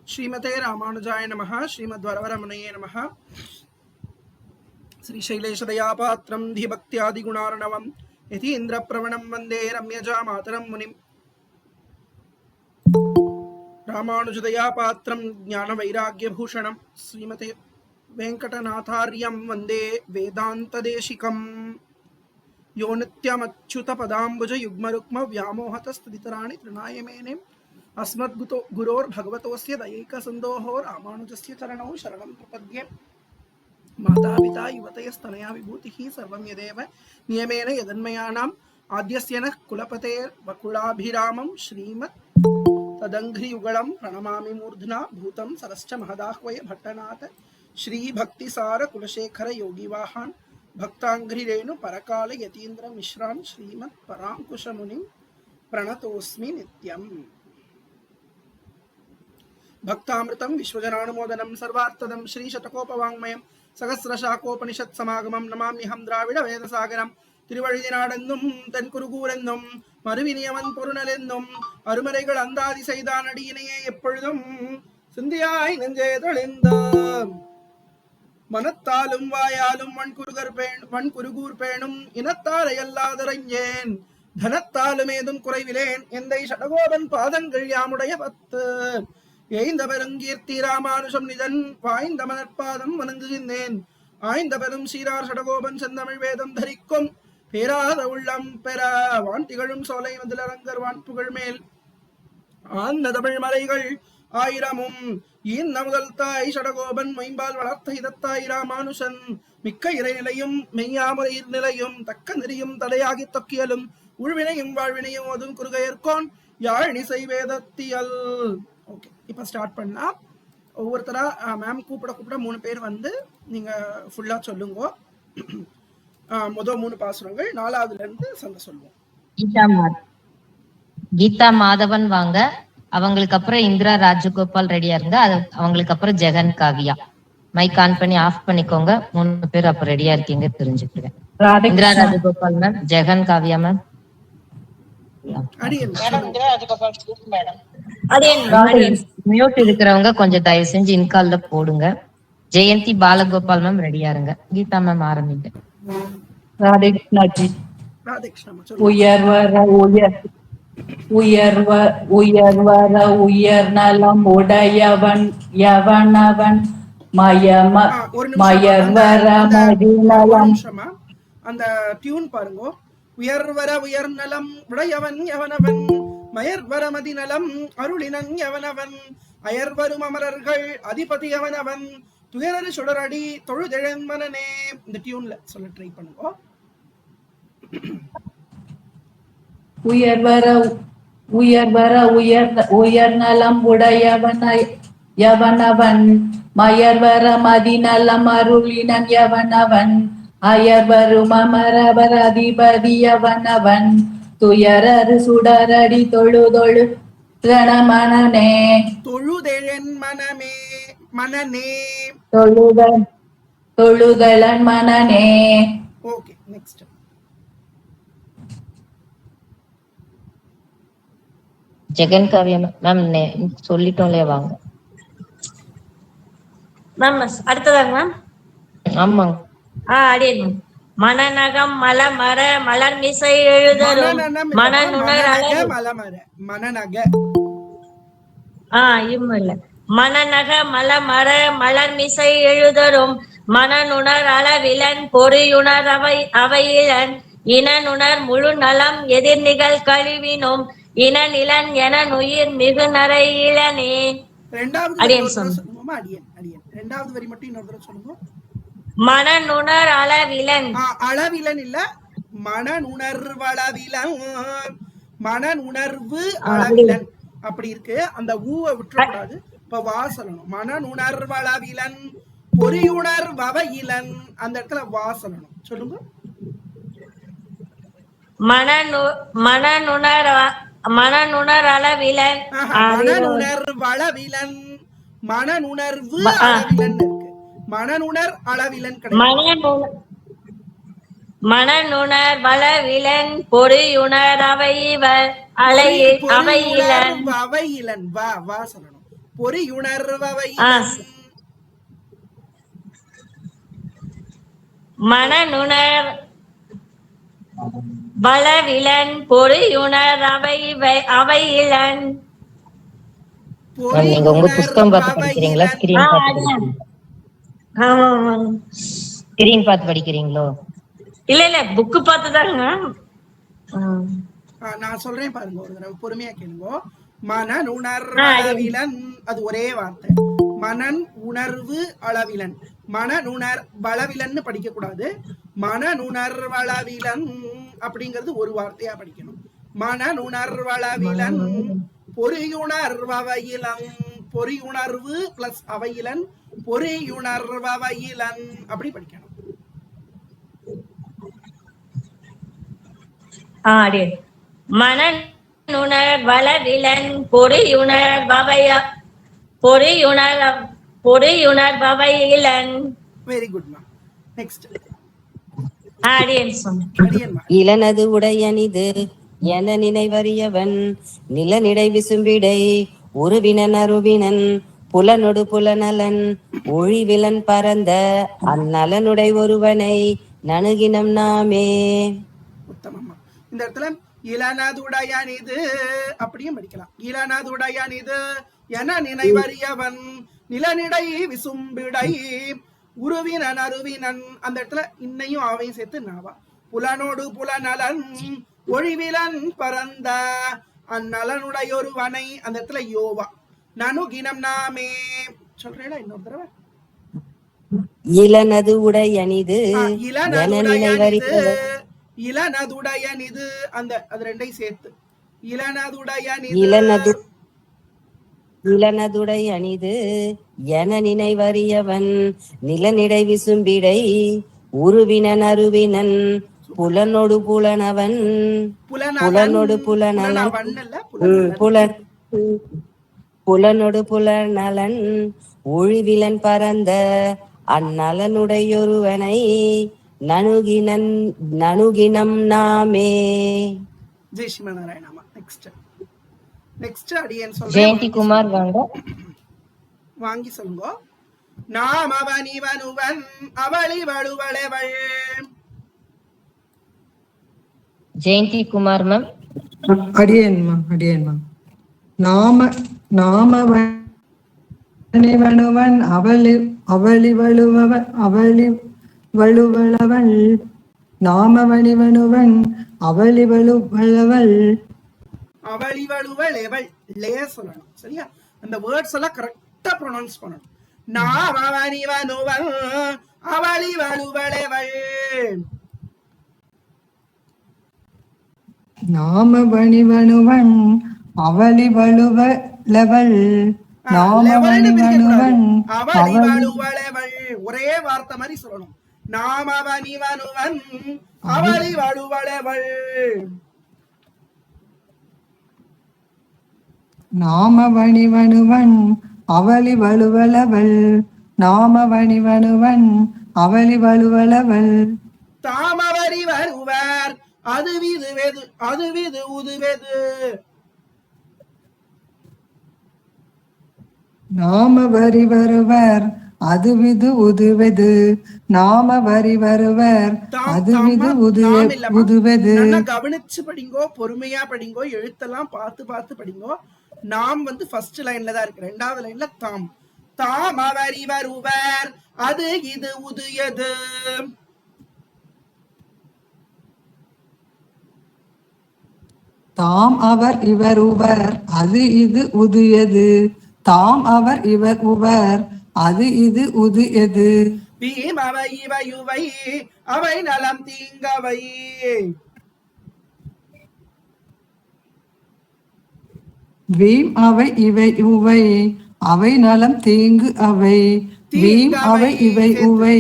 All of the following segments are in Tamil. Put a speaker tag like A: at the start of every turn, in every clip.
A: श्रीमते रामानुजाय नमः। श्रीमद्वरवरमुनये नमः। श्रीशैलेशदयापात्रं धीभक्त्यादिगुणार्णवं यतीन्द्रप्रवणं वन्दे रम्यजामातरं मुनिम्। रामानुजदयापात्रं ज्ञानवैराग्यभूषणं श्रीमते वेङ्कटनाथार्यं वन्दे वेदान्तदेशिकम्। यो नित्यमच्युतपदाम्बुजयुग्मरुक्मव्यामोहतस्तदितराणि तृणाय मेने अस्मद्गुरोर्भगवतोऽस्य दयैकसिन्धोः रामानुजस्य चरणौ शरणं प्रपद्ये। मातापिता युवतयस्तनया विभूतिः सर्वं यदेव नियमेन यदन्मयानाम् आद्यस्य नः कुलपतेर्वकुलाभिरामं श्रीमत् तदङ्घ्रियुगलं प्रणमामि मूर्ध्ना भूतं सरश्च महदाह्वय भट्टनाथ श्रीभक्तिसार कुलशेखर योगिवाहान् भक्ताङ्घ्रिरेणु परकाल यतीन्द्र मिश्रान् श्रीमत् पराङ्कुशमुनिं प्रणतोऽस्मि नित्यम्। भक्तामृतं विश्वजनानुमोदनं सर्वार्थदं श्रीशतकोपवाङ्मयं सहस्रशाकोपनिषत्समागमं नमाम्यहं द्राविड वेदसागरं। திருவழுதினாடென்னும் தென்குருகூரென்னும் மறுவினியவன் பொருணலென்னும் அருமறைகள் அந்தாதி செய்தான் அடியினையே எப்பொழுதும் சிந்தியாய் நெஞ்சே தொழிந்த மனத்தாலும் வாயாலும் வன்குருகூர் பேணும் இனத்தாரை அல்லாதரைஞ்சேன் தனத்தாலும் ஏதும் குறைவிலேன் எந்தை சடகோபன் பாதங்கள் யாமுடைய பத்து ஏய்ந்த பெருங்கீர்த்தி ராமானுஷம் நிதன் வாய்ந்த மலர்பாதம் வணங்குகின்றேன் ஆய்ந்த பெரும் சீரார் சடகோபன் செந்தமிழ் வேதம் தரிக்கும் பேராத உள்ளம் பெற வான்திகழும் சோலை மதிலரங்கர் வான்புகழ் மேல் ஆந்த தமிழ் மலைகள் ஆயிரமும் ஈந்த முதல் தாய் சடகோபன் மைம்பால் வளர்த்த இதத்தாய் ராமானுஷன் மிக்க இறைநிலையும் மெய்யாமுறையில் நிலையும் தக்க நெறியும் தடையாகி தொக்கியலும் உள்வினையும் வாழ்வினையும் அதுவும் குறுகையர்கோன் யாழிசை வேதத்தியல். ஓகே, இப்போ ஸ்டார்ட் பண்ணலாம். ஒவ்வொருத்தரா மேம் கூப்பிட 3 பேர் வந்து நீங்க ஃபுல்லா சொல்லுங்க. முதல் 3 பாசுரங்கள், 4வதுல இருந்து சொல்லுவோம்.
B: கீதா மாதவன் வாங்க, அவங்களுக்கு அப்புறம் இந்திரா ராஜகோபால் ரெடியா இருங்க, அவங்களுக்கு அப்புறம் ஜெகன் காவியா. மைக் ஆன் பண்ணி ஆஃப் பண்ணிக்கோங்க. 3 பேர் அப்ப ரெடியா இருக்கீங்க தெரிஞ்சுக்கிறேன். Indira Rajagopal ma'am, Jagan Kavya ma'am. Mute இருக்கிறவங்க கொஞ்சம் தயவு செஞ்சு இன்கால்ல போடுங்க. ஜெயந்தி பாலகோபால் மேம் ரெடியா இருங்க. கீதா மேம் ஆரம்பிங்க.
C: உயர்வர உயர் நலம் உடையவன் எவனவன் மயர்வர மதிநலம்.
A: அந்த டியூன் பாருங்க. உயர்வர உயர் நலம் உடையவன் எவனவன் மயர்வர மதிநலம் அருளினன் எவனவன் அயர்வரும் அமரர்கள் அதிபதி எவனவன் துயரரு சுடரடி தொழுதெழன் மனனே. இந்த டியூன்ல சொல்ல ட்ரை பண்ணுங்க.
C: உயர்வர உயர் நலம் உடையவன் எவனவன் மயர்வர மதிநலம் அருளினன் எவனவன் அயர்வரும் அமரவர் அதிபதி எவனவன் துயரரு சுடரடி தொழுதொழு மனனே
A: தொழுதெழன் மனமே மனனே
C: தொழுதலன் மனனே.
A: Okay, next.
B: Jagan Kavya ma'am சொல்லிட்டோம்லே வாங்க
D: மேம். அடுத்ததாங்க மேம்.
B: ஆமாங்க.
D: அடியே மனநகம் மலமர மலர் மிசை எழுதரும் மனநுணர்
A: மனநக
D: இல்ல மனநக மலமர மலர் மிசை எழுதரும் மனநுணர் அளவிலன் பொறியுணர் அவையிலன் இனநுணர் முழு நலம் எதிர்நிகழ் கழிவினும் இனநிலன் என நுயிர் மிகு நரை இளனே.
A: இரண்டாவது வரி மட்டும் இன்னொரு தடவை சொல்லுங்க.
D: மனநுணர் அளவிலன்
A: அளவிலன் இல்ல, மனநுணர்வளவிலன், மனநுணர்வு அளவிலன் அப்படி இருக்கு. அந்த ஊவை விட்டுறக்கூடாது. இப்ப வா சொல்லணும். மனநுணர்வளவிலன் பொறியுணர் வவையிலன், அந்த இடத்துல வா சொல்லணும். சொல்லுங்க.
D: மனநுணர் அளவிலன்
A: மனநுணர்வளவிலன் மனநுணர்வு அளவிலன் இருக்கு. மனநுணர் அளவிலன் கிடையாது.
D: மனநுணர் வளவிலன் பொறியுணர் அவையிலன்
A: அவையிலன் வா வா சொல்லணும். பொறியுணர்வவையிலன்
D: மனநுணர் வளவிலன் பொறியுணர் அவையிலன்.
B: மேம் நீங்க உங்க புஸ்தகம் பார்த்து படிக்கிறீங்களா ஸ்கிரீன் பார்த்து படிக்கிறீங்களா?
D: ஆமா
B: ஸ்கிரீன் பார்த்து படிக்கிறீங்களோ?
D: இல்ல புக்கு பார்த்துதாங்க.
A: நான் சொல்றேன் பாருங்க, ஒரு தடவை பொறுமையா கேளுங்க. மனன் உணர்வளவிலன், அது ஒரே வார்த்தை. மனன் உணர்வு அளவிலன், மனநுணர் வளவிலன்னு படிக்க கூடாது. மனநுணர்வளவிலன் அப்படிங்கிறது ஒரு வார்த்தையா படிக்கணும். மனநுணர்வளவிலன் பொறியுணர்வவையிலன், பொறியுணர்வு பிளஸ் அவையிலன், பொறியுணர்வவையிலன் அப்படி படிக்கணும்.
D: மனநுணர் வளவிலன் பொறியுணர்வவையிலன்.
A: வெரி குட் மா. நெக்ஸ்ட்
E: இளனது உடையனிது என நினைவறியவன் நிலநிடை விசும்பிடை உருவினன் அருவினன் புலனொடு புலநலன் ஒழிவிலன் பரந்த அந்நலனுடை ஒருவனை நணுகினம் நாமே.
A: உத்தமம்மா. இந்த இடத்துல இளனதுடையனிது அப்படியும் படிக்கலாம். இளனதுடையனிது என நினைவறியவன் நிலநிடை விசும்பிடை உருவினன் அருவினன், அந்த இடத்துல இன்னையும் ஆவையும் சேர்த்து நாவா. புலனோடு புலநலன் ஒழிவிலன் பரந்த அந்நலனுடையொருவனை, அந்த இடத்துல யோவா. நணுகினம் நாமே சொல்றேடா இன்னொரு தடவை.
E: இளனது உடையனிது
A: இளனதுடையனிது அந்த அது ரெண்டையும் சேர்த்து
E: இளனதுடை அணிது என நினைவறியவன் நிலநிடை விசும்பிடை உருவினன் அருவினன் புலனொடு புலனவன் புலனொடு புலனலன் புலனொடு புலநலன் ஒழிவிலன் பரந்த அந்நலனுடையொருவனை நணுகினம் நாமே.
A: ஜெய் ஸ்ரீமநாராயணமா. நெக்ஸ்ட் அடியன் சொல்றேன்.
B: ஜெயந்தி குமார்
A: வாங்கி சொல்லுங்க. நாம் அவன் இவனுவன் அவளி வழுவளவள்.
B: ஜெயந்தி குமார் மேம்.
F: அடியேன்மா. நாமவனுவன் அவளி வழுவளவள் நாமவனிவனுவன் அவளி வழுவளவள்
A: அவளி வழுவளவள் லே சொல்லணும். சரியா? அந்த வேர்ட்ஸ் எல்லாம் கரெக்டா ப்ரொனவுன்ஸ் பண்ணணும். நாமவனிவனுவன் அவளி வழுவளவள்
F: நாமவனிவனுவன் அவளி வழுவளவள் நாமவனிவனுவன் அவளி வழுவளவள்
A: ஒரே வார்த்தை மாதிரி சொல்லணும். நாமவனிவனுவன் அவளி வழுவளவள்
F: நாமவனிவனுவன் அவளி வழுவளவள் நாமவனிவனுவன் அவளி வழுவளவள்
A: தாமவரி வருவர் அதுவிது உதுவெது.
F: நாமவரி வருவர் அதுவிது உதுவது நாமவரி வருவர் அதுவிது உதுவது.
A: கவனிச்சு படிங்கோ, பொறுமையா படிங்கோ, எழுத்தெல்லாம் பார்த்து படிங்கோ. நாம் வந்து ஃபர்ஸ்ட் லைன்ல தான் இருக்கு, ரெண்டாவது லைன்ல தாம். தாம் அவரி வருவர் அது இது உதுயது.
F: தாம் அவர் இவர் உவர் அது இது உதுயது தாம் அவர் இவர் உவர் அது இது உதுயது.
A: பீம் அவை இவையுவை அவை நலம் தீங்கவை.
F: வீம் அவை இவை உவை அவை நலம் தீங்கு அவை. வீம் அவை இவை உவை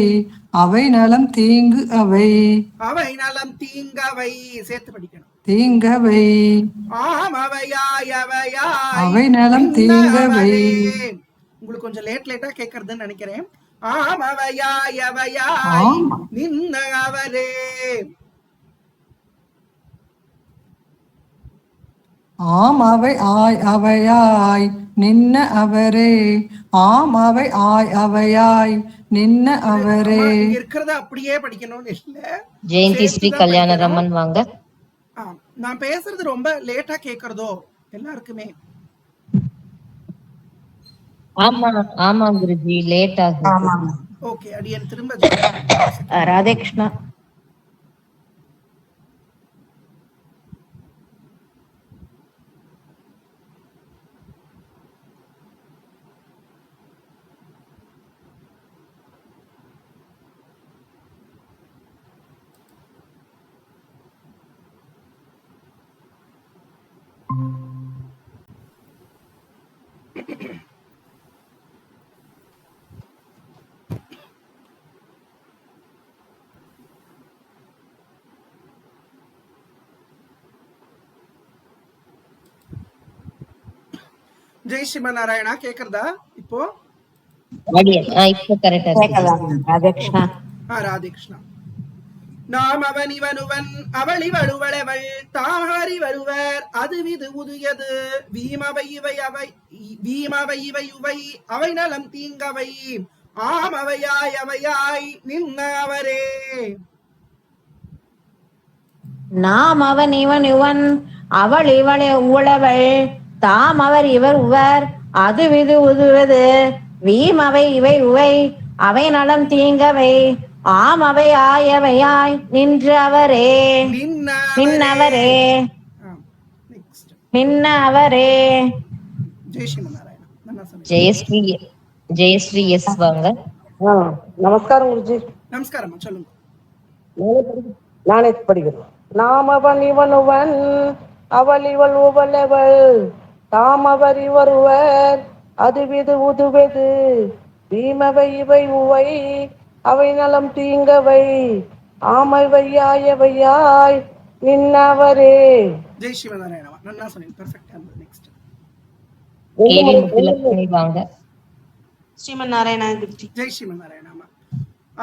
F: அவை நலம் தீங்கு அவை.
A: அவை நலம் தீங்கவை சேர்த்து படிக்கணும்.
F: தீங்கவை
A: ஆம் அவையாய்
F: அவை நலம் தீங்கவை.
A: உங்களுக்கு கொஞ்சம் லேட்டா கேட்கறதுன்னு நினைக்கிறேன். ஆம் அவையாய் நின்ன அவரே.
F: ஆம் அவையாய் நின்ன அவரே. ஆம் அவை ஆய் அவையாய் நின்ன அவரே.
A: இங்க இருக்கிறத அப்படியே படிக்கணும்னு இல்ல,
B: ஜெயந்தி ஸ்ரீ
A: சேர்த்துதான்
B: கல்யாணராமன் வாங்க.
A: நான் பேசுறது ரொம்ப லேட்டா கேக்குறதோ எல்லாருக்குமே?
B: ஆமா ஆமா குருஜி, லேட் ஆகுது.
A: ஓகே, அடியன் திரும்ப
B: ராதே கிருஷ்ணா.
A: ஜெய் ஸ்ரீமநாராயணா கேக்குறதா இப்போ?
B: இப்போ கரெக்டா ராதே கிருஷ்ணா.
A: ராதே கிருஷ்ணா. நாம் அவன் இவனுவன் அவள் இவளுவளவள் தாமரி வருவர் அது விது உதுயது வீமவை இவை அவை வீமவை இவை உவை அவை நலம் தீங்கவை ஆம் அவையாய் அவையாய் நின்ன அவரே.
G: நாம் அவன் இவன் இவன் அவள் இவளை உழவள் தாம் அவர் இவர் உவர் அது விது உதுவது வீம் அவை இவை உவை அவை நலம் தீங்கவை ஆம் அவை ஆயவையாய் நின்று அவரே. நின்னவரே நின்னவரே.
B: ஜெயஸ்ரீ ஜெயஸ்ரீ எஸ் வாங்க.
H: நமஸ்காரம் குருஜி.
A: நமஸ்காரம், சொல்லுங்க.
H: நானே படிக்கிறேன். நாம் அவன் இவனுவன் அவள் இவள் உவளவள் தாம் அவர் இவருவர் அது விது உதுவது வீமவை இவை உவை அவை நலம் தீங்கவை ஆமைவையாயவையாய் நின்னவரே.
A: ஜெய் ஸ்ரீமநாராயணா, நல்லா சொன்னீங்க, பெர்ஃபெக்ட்டா இருந்தது. நெக்ஸ்ட்
B: கேவி முத்துலட்சுமி வாங்க.
I: ஸ்ரீமநாராயணா குருஜி.
A: ஜெய் ஸ்ரீமநாராயணா.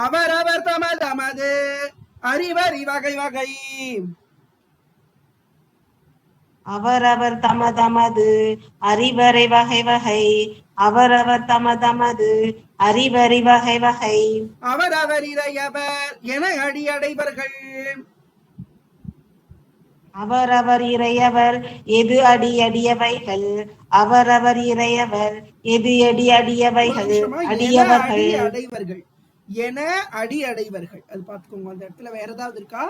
A: அவர் அவர் தமது தமது அறிவறி வகை வகை
I: அவரவர் தமதமது அறிவரை வகை வகை அவரவர் தமதமது அறிவறி வகை வகை
A: அவரவர் இறையவர் என அடியடைவர்கள்.
I: அவரவர் இறையவர் எது அடி அடியவைகள் அவரவர் இறையவர் எது அடி அடியவைகள் அடியவர்கள்
A: அடைவர்கள் என அடி அடைவர்கள். அது பாத்துக்கோங்க, அந்த இடத்துல வேற ஏதாவது இருக்கா?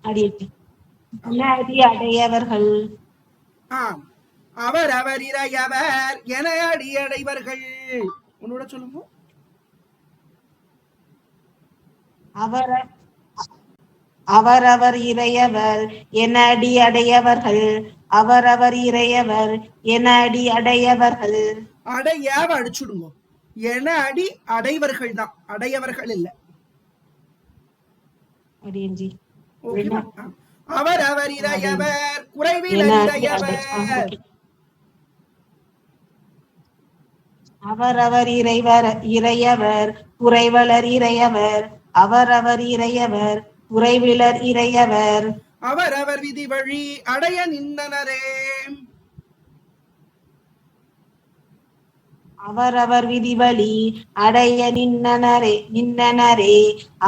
I: அடி அடையவர்கள்.
A: அவர் அவர் இறையவர் என அடி அடைவர்கள். உன்னோட சொல்லுங்க.
I: அவரவர் இறையவர் என அடி அடையவர்கள் அவரவர் இறையவர் என அடி அடையவர்கள்.
A: அடையாவ அடிச்சுடுங்க. என அடி அடைவர்கள் தான், அடையவர்கள் இல்ல. அவர் அவர் இறையவர் குறைவில் இறையவர்.
I: அவரவர் இறையவர் குறைவலர் இறையவர் அவரவர் இறையவர் குறைவிலர் இறையவர்.
A: அவரவர் விதி வழி அடைய நின்னனரே.
I: அவரவர் விதிவழி அடைய நின்னனரே நின்னனரே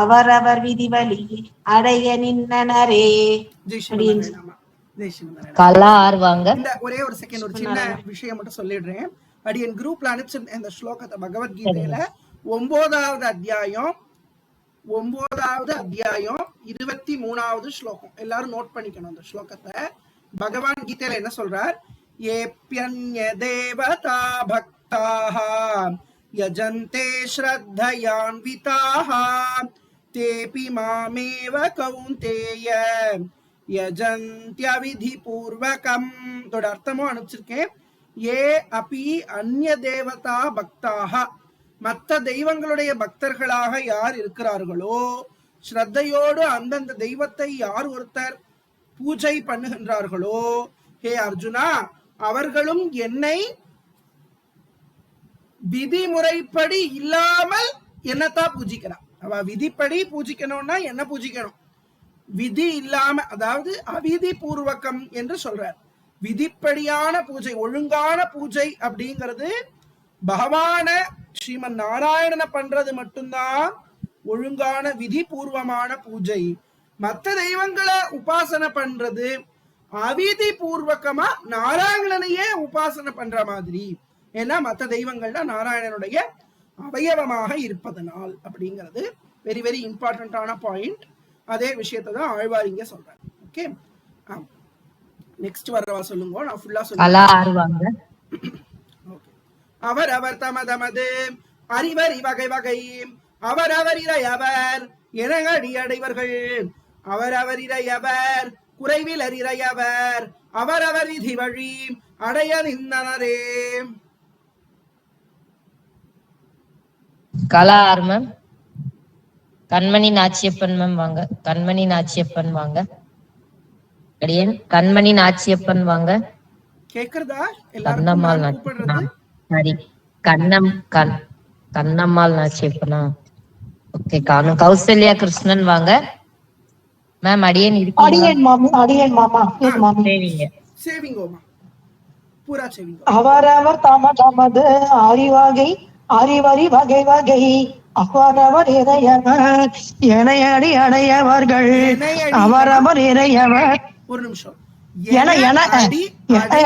I: அவரவர் விதிவழி அடைய நின்னனரே.
B: கலா ஆர்வாங்க.
A: இந்த ஒரே ஒரு செகண்ட், ஒரு சின்ன விஷயம் மட்டும் சொல்லிடுறேன். அடியன் குரூப்ல அனுப்பிச்சு இந்த ஸ்லோகத்தை பகவத்கீதையில 9வது அத்தியாயம் 23வது ஸ்லோகம். எல்லாரும் நோட் பண்ணிக்கணும் அந்த ஸ்லோகத்தை. பகவான் கீதையில என்ன சொல்றார்? ஏப்யன்ய தேவதா பக்தாஹ யஜந்தே ஸ்ரத்தயான்விதாஹ தேபி மாமேவ கௌந்தேய யஜந்த்யவிதி பூர்வகம். இதோட அர்த்தமும் அனுப்பிச்சிருக்கேன். ஏ அபி அந்நிய தேவதா பக்தாக, மற்ற தெய்வங்களுடைய பக்தர்களாக யார் இருக்கிறார்களோ, ஸ்ரத்தையோடு அந்தந்த தெய்வத்தை யார் ஒருத்தர் பூஜை பண்ணுகின்றார்களோ, ஹே அர்ஜுனா, அவர்களும் என்னை விதிமுறைப்படி இல்லாமல் என்னத்தான் பூஜிக்கிறான். அவ விதிப்படி பூஜிக்கணும்னா என்ன பூஜிக்கணும்? விதி இல்லாம, அதாவது அவிதி பூர்வகம் என்று சொல்றார். விதிப்படியான பூஜை, ஒழுங்கான பூஜை அப்படிங்கிறது பகவான ஸ்ரீமன் நாராயணனை பண்றது மட்டும்தான் ஒழுங்கான விதிபூர்வமான பூஜை. மற்ற தெய்வங்களை உபாசனை பண்றது அவிதி பூர்வகமா நாராயணனையே உபாசனை பண்ற மாதிரி. ஏன்னா மற்ற தெய்வங்கள்ல நாராயணனுடைய அவயவமாக இருப்பதனால் அப்படிங்கிறது வெரி வெரி இம்பார்ட்டன்டான பாயிண்ட். அதே விஷயத்தை தான் ஆழ்வார் இங்க சொல்றாரு. ஓகே, நெக்ஸ்ட் வர்றவா சொல்லுங்க, நான் ஃபுல்லா சொல்லுங்க. அவர் அவர் தமதமது அறிவர் இவகை வகை அவர் அவர் இறையவர் எனங்கடி அடைவர்கள் அவர் அவர் இறையவர் குறைவில் அறியவர் அவர் அவர் விதி வழி அடைய நின்றனரே.
B: கலா ஆர் மேம். கண்மணி நாச்சியப்பன் மேம் வாங்க. கண்மணி நாச்சியப்பன் வாங்க. அடியேன் கண்மணி நாச்சியப்பன் வாங்க.
A: கேக்குறதா?
B: கண்ணம்மாள் நாச்சியப்பன். சரி, கண்ணம்மாள் நாச்சியப்பனா? ஓகே, காணும். கௌசல்யா கிருஷ்ணன் வாங்க மேம். அடியேன்
J: அவரவர் தமது அறிவகை அறிவறி வகை வகை அவரவர் இறையவர் எனையடி அடையவர்கள் அவரவர் இறையவர்.
A: ஒரு நிமிஷம்.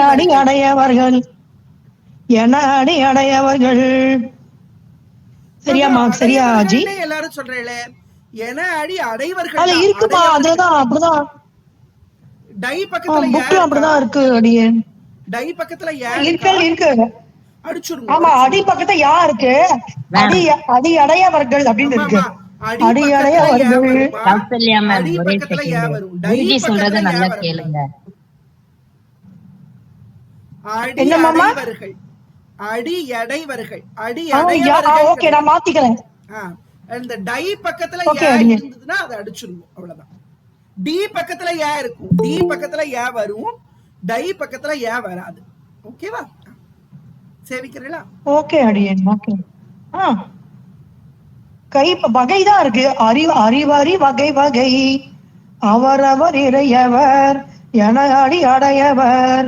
J: அடி அடையவர்கள் என அடி அடையவர்கள். சரியாமா? சரியா ஜி?
A: எல்லாரும் சொல்றீங்களே என அடி அடைவர்கள்.
J: அது இருக்குமா? அதேதான், அப்படிதான்.
A: டை பக்கத்துல
J: புக்ல அப்படிதான் இருக்கு. அடியே
A: டை பக்கத்துல
J: இருக்கு. அடிச்சுருங்க. ஆமா, அடி பக்கத்துல யா இருக்கு. அடி அடையவர்கள் அப்படின்னு இருக்கு. அடி அடையவர்கள்.
B: கௌசல்யா மேம் ஒரே செகண்ட். குருஜி சொல்றத நல்லா கேளுங்க.
A: என்ன மாமா? அடி அடைவர்கள். அடி அடைவர்கள்.
J: ஓகே, நான் மாத்திக்கிறேன்.
A: அந்த டை பக்கத்துல யா இருந்ததுன்னா அது அடிச்சுருவோம், அவ்வளவுதான். டி பக்கத்துல யா இருக்கும். டி பக்கத்துல யா வரும், டை பக்கத்துல யா வராது. ஓகேவா? சேவிக்கிறீங்களா?
J: ஓகே அடியேன். ஓகே. கை வகைதான் இருக்கு. அறிவறி வகை வகை அவரவர் இறையவர் என அடி அடையவர்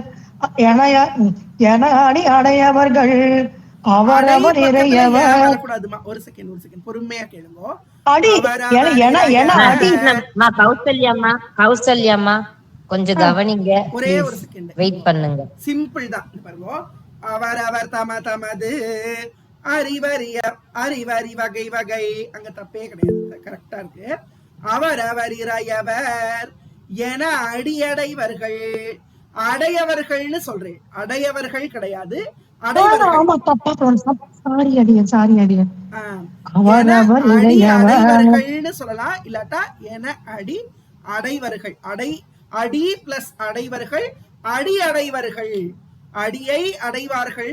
J: என அடி அடையவர்கள் அவரவர் இறையவர்.
A: ஒரு செகண்ட் பொறுமையா கேளுங்க.
J: அடி
B: கௌசல்யம்மா கொஞ்சம் கவனிங்க.
A: ஒரே ஒரு செகண்ட்
B: வெயிட் பண்ணுங்க.
A: சிம்பிள் தான். பாருங்க, அவர் அவர் தமது அறிவறி வகை வகை. அங்க தப்பே கிடையாது, கரெக்டா இருக்கு. அவர் அவர் இறையவர் என அடியடைவர்கள். அடையவர்கள்னு சொல்றேன், அடையவர்கள் கிடையாது. அடைவர்கள்னு சொல்லலாம், இல்லாட்டா என அடி அடைவர்கள். அடி பிளஸ் அடைவர்கள், அடி அடைவர்கள், அடியை அடைவார்கள்.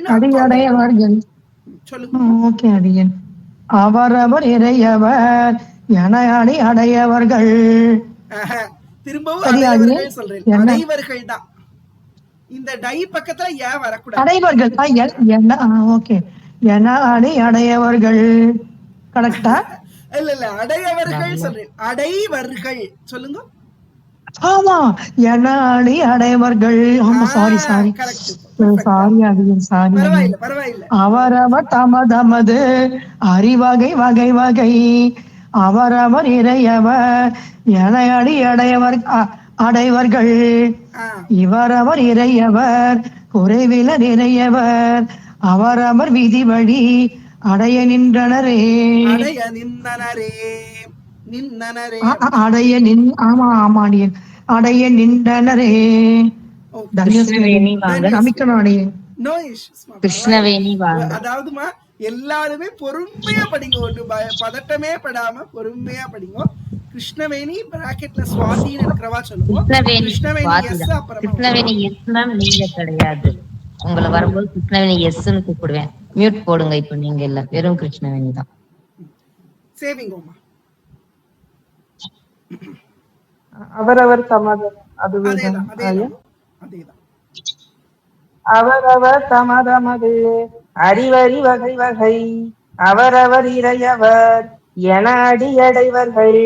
J: சொல்லுங்க. அவரவர் இறையவர் என அடி அடையவர்கள்.
A: திரும்பவும் அடைவர்கள் சொல்றேன், அடைவர்கள் தான். இந்த டை பக்கத்துல ஏன் வரக்கூடாது.
J: அடைவர்கள். ஓகே, என அடி அடையவர்கள். கரெக்டா?
A: இல்ல அடையவர்கள் சொல்றேன், அடைவர்கள் சொல்லுங்க.
J: ஆமா, என அடி அடையவர்கள். ஆமா, சாரி அடியன், சாரி. அவரவர் தமது அறிவகை வகை வகை அவரவர் இறையவர் என அடி அடைவர்கள் இவரவர் இறையவர் குறைவிலர் இறையவர் அவரவர் விதி வழி அடைய நின்றனரே. அடைய நின்றனரே.
B: கிருஷ்ணவேணி வாங்க.
A: அதாவதுமா எல்லாருமே பொறுமையா படிங்க, ஒண்ணு பதட்டமே படாம பொறுமையா படிங்க. கிருஷ்ணவேணி பிராக்கெட்ல சுவாதின்னு இருக்கிறவா சொல்லுவோம்.
B: கிருஷ்ணவேணி எஸ் மேம், நீங்க கிடையாது. உங்களை வரும்போது கிருஷ்ணவேணி எஸ்ன்னு கூப்பிடுவேன். மியூட் போடுங்க. இப்ப நீங்க இல்ல, வெறும் கிருஷ்ணவேணி தான்.
A: சேவிங்கோமா.
H: அவரவர் தமது அவரவர் தமது அறிவறி வகை வகை அவரவர் இறையவர் என அடி அடைவர்கள்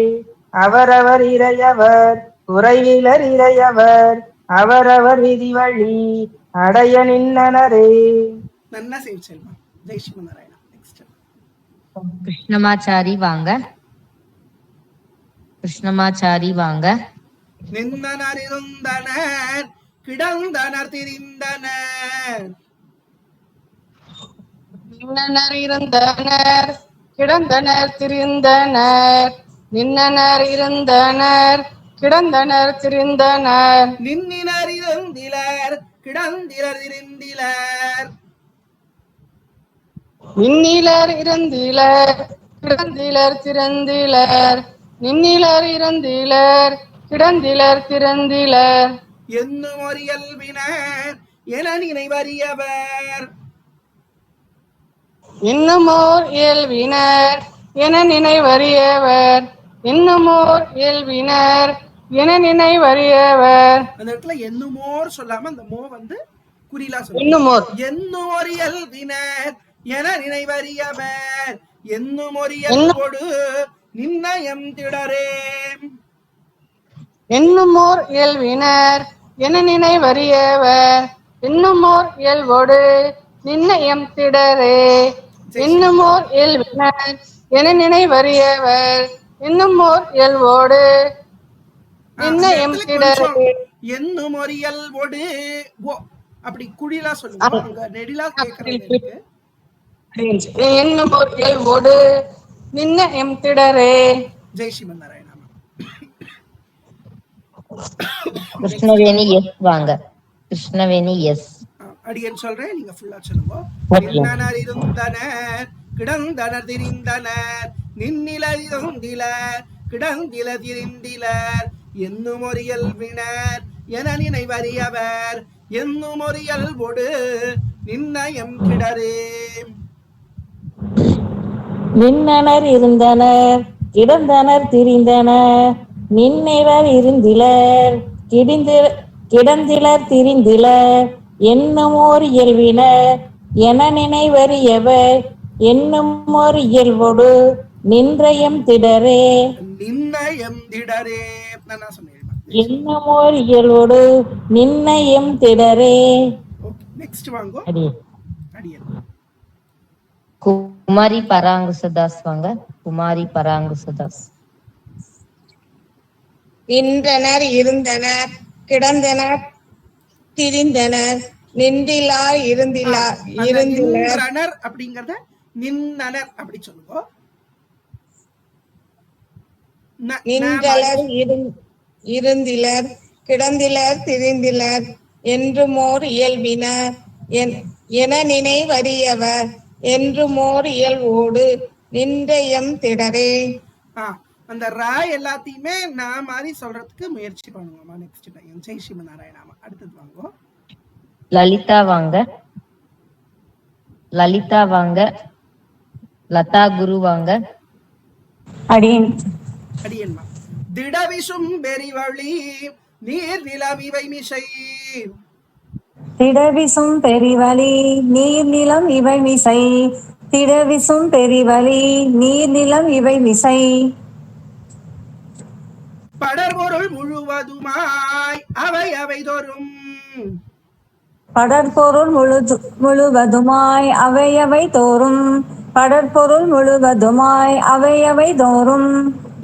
H: அவரவர் இறையவர் குறைவிலர் இறையவர் அவரவர் விதி வழி அடைய நின்னனரே.
A: நன்னா சேவ் செல்வா. ஜெய் ஸ்ரீமநாராயணா. நெக்ஸ்ட்
B: கிருஷ்ணமாச்சாரி வாங்க. கிருஷ்ணமாச்சாரி வாங்க.
A: நின்றனர் இருந்தனர் கிடந்தனர் திரிந்தனர்.
H: நின்னனர் இருந்தனர் கிடந்தனர் திரிந்தனர். நின்னனர் இருந்தனர் கிடந்தனர் திரிந்தனர்.
A: நின்னினர் இருந்திலர் கிடந்திலர் திரிந்திலர்.
H: நின்னிலர் இருந்திலர் கிடந்திலர் திறந்திலர். நின்னிலர் இருந்திலர் கிடந்திலர் திறந்திலர்.
A: என்னும் ஒரு இயல்பினர் என நினைவறியவர்.
H: இன்னுமோர் இயல்பினர் என நினைவறியவர். இன்னுமோர் இயல்பினர் என நினைவறியவர்.
A: அந்த இடத்துல என்னுமோர் சொல்லாம அந்த மோ வந்து குறிலா சொல்லுங்க.
H: இன்னுமோர்
A: என்னுமோர் இயல்பினர் என நினைவறியவர். என்னுமோர் இயல்போடு நின்னயம் திடரே.
H: என்னுமோர் இயல்பினர் என நினைவறியவர். இன்னுமோர் இயல்போடு நின்னயம் திடரே. இன்னுமோர் இயல்பினர் என நினைவறியவர். இன்னுமோர் இயல்போடு நின்னயம் திடரே.
A: என்னும் ஒரு இயல்போடு அப்படி குடிலா சொல்லுங்க. நெடிலா கேக்குறது.
H: என்னுமோர் இயல்போடு நின்னயம் திடரே.
A: ஜெய் ஸ்ரீமநாராயணா.
B: கிருஷ்ணவேணி எஸ் வாங்க. கிருஷ்ணவேணி எஸ்.
A: அடியன் சொல்றேன், நீங்க ஃபுல்லா சொல்லுங்க. நின்னனர் இருந்தனர் கிடந்தனர் திரிந்தனர். நின்னிலர் இருந்திலர் கிடந்தில திரிந்திலர். என்னும் ஒரு இயல்பினர் என நினைவறியவர். என்னும் ஒரு இயல்போடு நின்னயம் கிடரே.
G: நின்னனர் இருந்தனர் கிடந்தனர் திரிந்தனர். நின்னிலர் இருந்திலர் கிடந்திலர் திரிந்திலர். என்னுமோர் இயல்பினர் என நினைவறியவர். என்னுமோர் இயல்போடு நின்றயம் திடரே.
A: நின்னயம் திடரே. நான் சொன்னேன்.
G: என்னுமோர் இயல்போடு நின்னயம் திடரே.
A: நெக்ஸ்ட் வாங்க. அடியன்
B: குமாரி பராங்குசதாஸ் வாங்க. குமாரி பராங்குசதாஸ்.
I: நின்றனர் இருந்தனர் கிடந்தனர் திரிந்தனர். நின்றிலார் இருந்திலார்
A: இருந்திலர் அப்படிங்கறத நின்னனர் அப்படி சொல்லுங்க.
I: நின்றலர் இருந்திலர் கிடந்திலர் திரிந்திலர். என்றுமோர் இயல்பினர் என நினைவறியவர். என்றுமோர் இயல்போடு நின்றயம் திடரே.
A: அந்த ரா எல்லாத்தையுமே நான் மாதிரி சொல்றதுக்கு முயற்சி பண்ணுவோமா. Next time. ஜெய் ஸ்ரீமநாராயணா. அடுத்தது வாங்க.
B: லலிதா வாங்க. லலிதா வாங்க. லதா குரு வாங்க.
A: அடியன்மா. திடவிசும் பெரிவழி நீர் நிலம் இவை மிசை.
G: திடவிசும் பெரிவழி நீர் நிலம் இவை மிசை. திடவிசும் பெரிவழி நீர் நிலம் இவை மிசை.
A: படர்பொருள் முழுவதுமாய் அவை அவை தோறும்.
G: படற்பொருள் முழுவதுமாய் அவை அவை தோறும். படற்பொருள் முழுவதுமாய் அவை அவை தோறும்.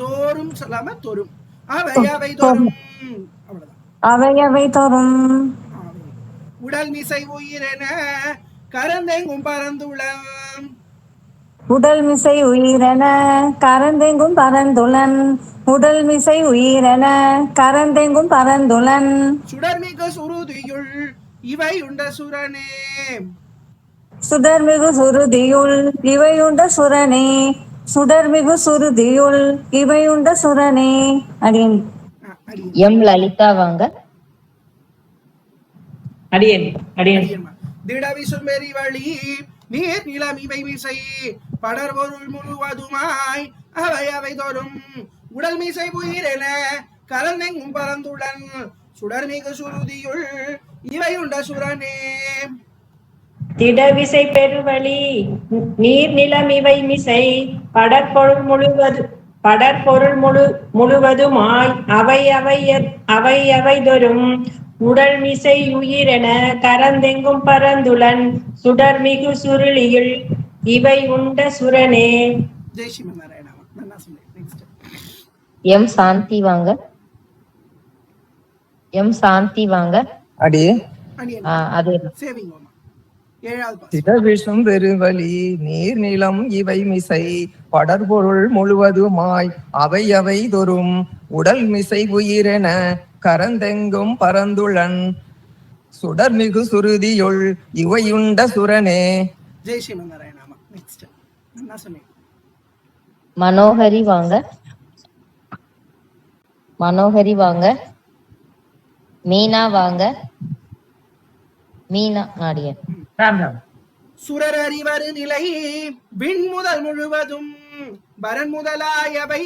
A: தோறும் சொல்லாம தோறும். அவை அவை தோறும். அவ்வளவுதான்.
G: அவை அவை தோறும்.
A: உடல் மிசை உயிரென கரந்தெங்கும் பரந்துளம்.
G: உடல் மிசை உயிரென கரந்தெங்கும் பரந்துளன். உடல் மிசை உயிரென கரந்தெங்கும் பரந்துளன்.
A: சுடர்மிகு சுருதியுள் இவை உண்ட சுரனே.
G: சுடர்மிகு சுருதியுள் இவை உண்ட சுரனே. சுடர்மிகு சுருதியுள் இவை உண்ட சுரனே. அடியன்.
B: எம் லலிதா வாங்க.
C: அடியன். அடியன்.
A: திடவிசும் பெரிவழி நீர் நிலம் இவை மிசை. படர்பொருள் முழுவதுமாய் அவை அவை தோறும். உடல் மிசை உயிரென கலந்தெங்கும் பரந்துடன். சுடர்மிகு சுருதியுள் இவை உண்ட சுரனே.
C: திடவிசை பெருவழி நீர் நிலம் இவை மிசை. படற்பொருள் முழுவதுமாய் அவை அவை தோறும். உடல் மிசை உயிரென கரந்தெங்கும் பரந்துளன் சுடர்மிகு சுருளியுள் இவை உண்ட சுரனே.
A: ஜெய் ஸ்ரீமன் நாராயணா. நல்லா சொன்னேன். நெக்ஸ்ட்
B: எம் சாந்தி வாங்க. எம் சாந்தி வாங்க.
K: அடி
B: அது
A: சேவிங் ஓமா. ஏழாவது பாஸ்.
K: திடவிஷம் பெருவழி நீர் நிலம் இவை மிசை படர்பொருள் முழுவதுமாய் அவை அவை தொறும் உடல் மிசை உயிரென கரந்தெங்கும் பரந்துளன் சுடர்மிகு சுருதியுள் இவையுண்ட சுரனே.
A: ஜெய் ஸ்ரீமன் நாராயணா. நெக்ஸ்ட் நல்லா சொன்னேன்.
B: மனோகரி வாங்க. மனோகரி வாங்க. மீனா வாங்க. மீனா ஆடியன்.
G: ராம் ராம்.
A: சுரர் அறிவரு நிலை விண் முதல் முழுவதும் வரன் முதலாயவை.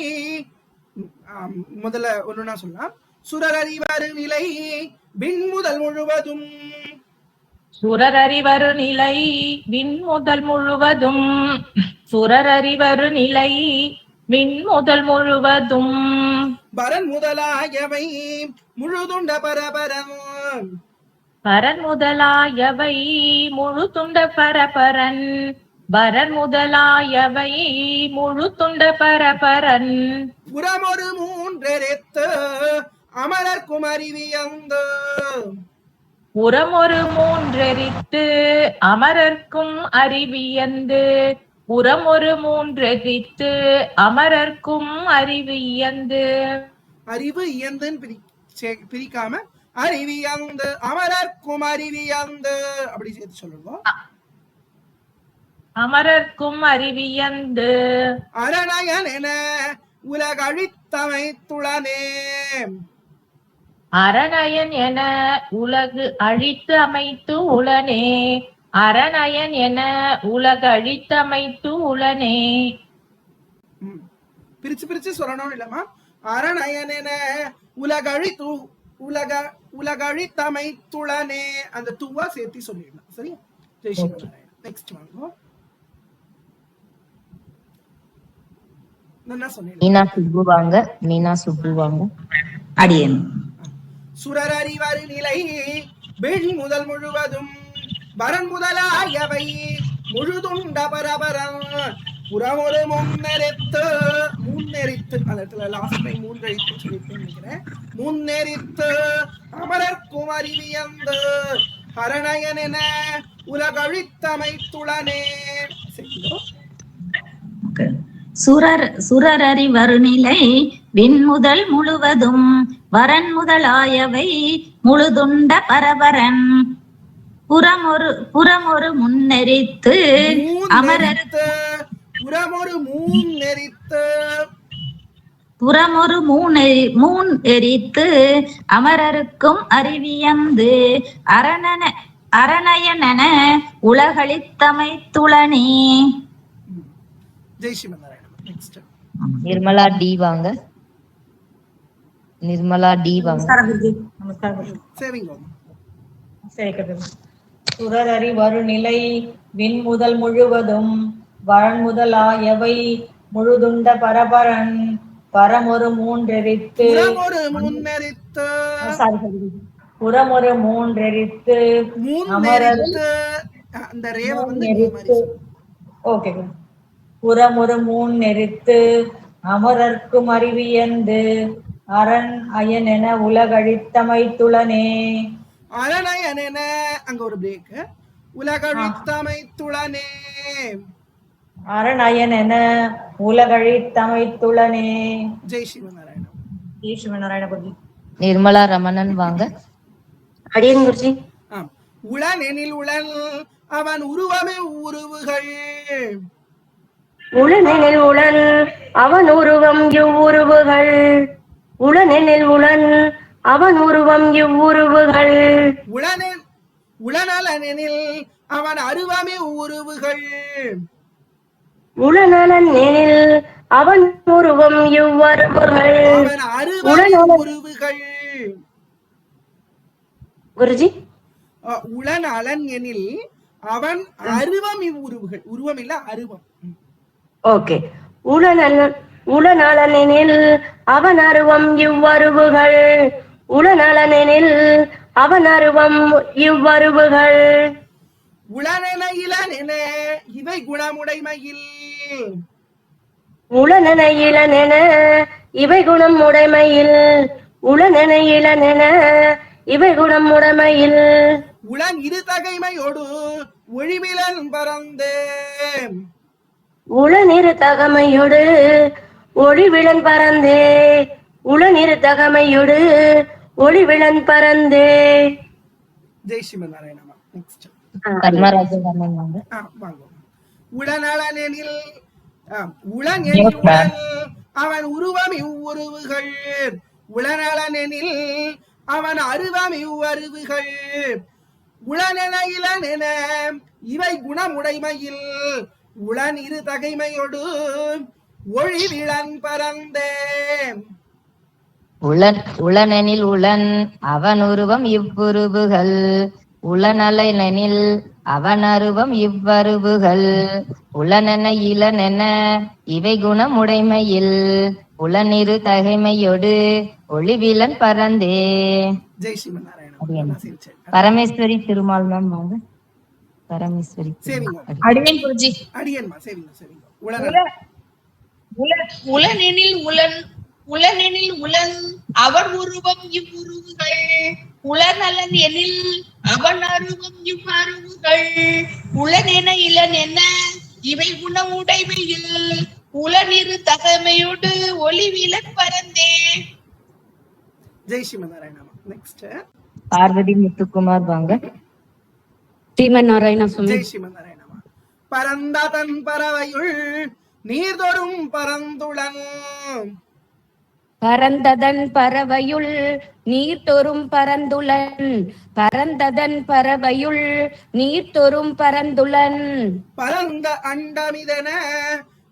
A: முதல்ல ஒண்ணுனா சொல்லலாம். சுரர் அறிவரு நிலை விண் முதல் முழுவதும்.
G: சுரரறிவரு நிலை விண் முதல் முழுவதும். சுரரறிவரு நிலை விண் முதல் முழுவதும்.
A: வரன் முதலாயவை முழுதுண்ட பரபரம்.
G: பரன் முதலாயவை முழு துண்ட பரபரன். பரன் முதலாயவை முழு துண்ட பரபரன்.
A: புறமொரு மூன்றெரித்து அமரர் குமரிவியந்து.
G: புறமொரு மூன்றெரித்து அமரர்க்கும் அறிவியந்து. புறமொரு மூன்றெரித்து அமரர்க்கும் அறிவியந்து.
A: அறிவு இயந்துன்னு பிரிக்காம அறிவியந்து அமரர்க்கும் அறிவியந்து அப்படி சேர்த்து சொல்லுவோம்.
G: அமரர்க்கும் அறிவியந்து.
A: அரணயன் என உலகழித்தமைத்துளனே.
G: அரணயன் என உலகு அழித்து அமைத்து உளனே. அரணயன் என உலக அழித்தமைத்து உளனே.
A: பிரிச்சு பிரிச்சு சொல்லணும் இல்லமா. அரணயன் என உலகழித்தமைத்துளனே அந்த தூவா சேர்த்து சொல்லிடலாம். சரியா? ஜெய் ஸ்ரீ நாராயண. நெக்ஸ்ட் வாங்க.
B: மீனா சுப்பு வாங்க. மீனா சுப்பு வாங்க.
G: அடியன்.
A: சுரர் அறிவரு நிலை வெண் முதல் முழுவதும் வரன் முதலாயவை முழுதுண்ட பரபரம். புறமொரு முன்னெரித்து அந்த இடத்துல லாஸ்ட் டைம் மூன்றெரித்து சொல்லிட்டு நினைக்கிறேன். முன்னெரித்து அமரர்க்கும் அறிவியந்து ஹரணயன் என உலகழித்தமைத்துளனே.
L: சுரரறி வருநிலை விண்முதல் முழுவதும் வரன் முதலாயவை முழுதுண்ட பரபரன். புறமொரு முன்னெரித்து அமரருக்கு புறமொரு மூன் எரித்து அமரருக்கும் அறிவியந்து அரணயன உலகளித்தமைத்துளனே.
A: ஜெய் ஸ்ரீமன் நாராயண. நெக்ஸ்ட்
B: நிர்மலா டி வாங்க. நிர்மலா டி வாங்க.
A: சேவிங்
C: சுரரறி வருநிலை விண் முதல் முழுவதும் வரன் முதலாயவை முழுதுண்ட பரபரன். பரமொரு மூன்றெரித்து புறமொரு மூன்றெரித்து
A: அந்த ரேவ வந்து
C: ஓகே. புறமொரு மூன்றெரித்து அமரர்க்கும் அறிவியந்து அரண் அயன் என உலகழித்தமைத்துளனே.
A: அரணயன் என அங்க ஒரு பிரேக். உலகழித்தமைத்துளனே.
C: அரணயன் என உலகழித்தமைத்துளனே.
A: ஜெய் ஸ்ரீமநாராயண.
C: ஜெய் ஸ்ரீமநாராயண குருஜி.
B: நிர்மலா ரமணன் வாங்க.
E: அடியன் குருஜி.
A: உளன் எனில் உளன் அவன் உருவமே உருவுகள்.
E: உளனெனில் உளன் அவன் உருவம் இவ்வுருவுகள். உளனெனில் உளன் அவன் உருவம் இவ்வுருவுகள்.
A: உளநலனெனில் அவன் அருவமே உருவுகள்.
E: உளநலன் எனில் அவன் உருவம் இவ்வருவுகள்.
A: அவன் அருவமே உருவுகள்.
E: குருஜி.
A: உளநலன் எனில் அவன் அருவம் இவ்வுருவுகள். உருவம் இல்ல அருவம்.
E: ஓகே. உளநலனெனில் அவன் அருவம் இவ்வருவுகள். உளநலனெனில் அவன் அருவம் இவ்வருவுகள்.
A: உளனென இளனென இவை குணமுடைமையில்.
E: உளனென இளனென இவை குணம் உடைமையில். உளனென இளனென இவை குணம் உடைமையில்.
A: உளன் இரு தகைமையோடு ஒழிவிலன் பறந்தே.
E: உளனிரு தகமையோடு ஒளிவிளன் பறந்தே. உளனிரு தகமையோடு ஒளிவிளன் பறந்தே.
A: ஜெய் ஸ்ரீமன் நாராயணமா. நெக்ஸ்ட்
B: பத்மராஜன் வாங்க.
A: வாங்க. உளநலனெனில் உளனெனில் உளன் அவன் உருவம் இவ்வுருவுகள். உளநலனெனில் அவன் அருவம் இவ்வருவுகள். உளனென இளனென இவை குணமுடைமையில். உளன் இரு தகைமையோடு ஒழிவிளன் பறந்தே.
B: உளனெனில் உளன் அவன் உருவம் இவ்வுருவுகள். உளநலனெனில் அவன் அருவம் இவ்வருவுகள். உளனென இளனென இவை குணமுடைமையில். உளனிரு தகைமையோடு ஒளிவிலன் பறந்தே.
A: ஜெய் ஸ்ரீமன் நாராயண.
B: பரமேஸ்வரி திருமால் மேம் வாங்க. பரமேஸ்வரி
H: அடியேன் குருஜி.
A: அடியேன்மா சரிங்க சரிங்க.
I: உளனெனில் உளன் உளனெனில் உளன் அவன் உருவம் இவ்வுருவுகள். உளநலன் எனில் அவன் அருவம் இவ்வருவுகள். உளனென இளனென இவை குணமுடைமையில். உளனிரு தகமையோடு ஒளிவிலன் பறந்தே.
A: ஜெய் ஸ்ரீமன் நாராயணமா. நெக்ஸ்ட்
B: பார்வதி முத்துக்குமார் வாங்க.
E: ஸ்ரீமன் நாராயண சுவாமி.
A: ஜெய் ஸ்ரீமன் நாராயணமா. பரந்ததன் பறவையுள் நீர்தொரும் பரந்துளன்.
E: பரந்ததன் பறவையுள் நீர்தொரும் பரந்துளன். பரந்ததன் பறவையுள் நீர்தொரும் பரந்துளன்.
A: பரந்த அண்டமிதன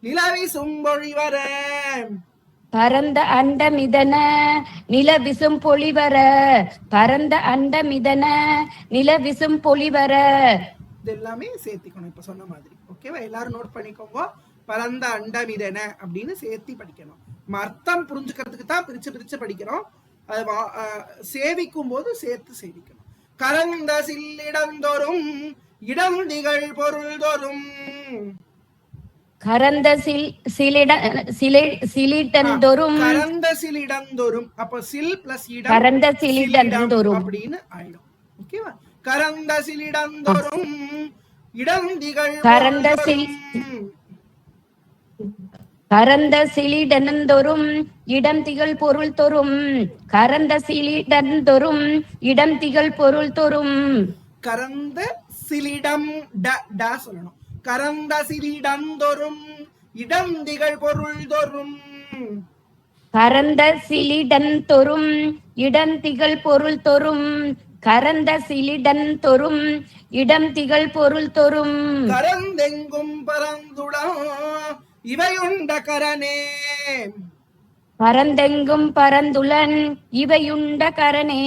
A: நிலவிசும் பொழிவர.
E: பரந்த அண்டமிதன நிலவிசும் பொழிவர. பரந்த அண்டமிதன நிலவிசும் பொழிவர.
A: இது எல்லாமே சேர்த்திக்கணும் இப்ப சொன்ன மாதிரி. ஓகேவா? எல்லாரும் நோட் பண்ணிக்கோங்க. பரந்த அண்டமிதன அப்படின்னு சேர்த்தி படிக்கணும். அர்த்தம் புரிஞ்சுக்கிறதுக்கு தான் பிரிச்சு பிரிச்சு படிக்கிறோம். அது சேவிக்கும் போது சேர்த்து சேவிக்கணும். கரந்த சில்லிடந்தோறும் இடம் திகழ் பொருள் தோறும்.
E: கரந்த சிலிடந்தோறும்.
A: கரந்த சிலிடந்தோறும். அப்ப சில் பிளஸ் இடம்.
E: கரந்த சிலிடந்தோறும்
A: அப்படின்னு ஆயிடும். ஓகேவா? கரந்த சிலிடந்தோறும் இடம் திகழ்.
E: கரந்த சிலிடந்தோறும் இடம் திகழ் பொருள் தோறும். கரந்த சிலிடந்தோறும் இடம் திகழ் பொருள் தோறும்.
A: கரந்த சிலிடம் டா சொல்லணும். கரந்த சிலிடந்தோறும் இடம் திகழ் பொருள் தோறும்.
E: கரந்த சிலிடந்தோறும் இடம் திகழ் பொருள் தோறும். கரந்த சிலிடந்தோறும் இடம் திகழ் பொருள் தோறும்.
A: கரந்தெங்கும் பரந்துளம் இவையுண்ட கரனே.
E: பரந்தெங்கும் பரந்துளன் இவையுண்ட கரனே.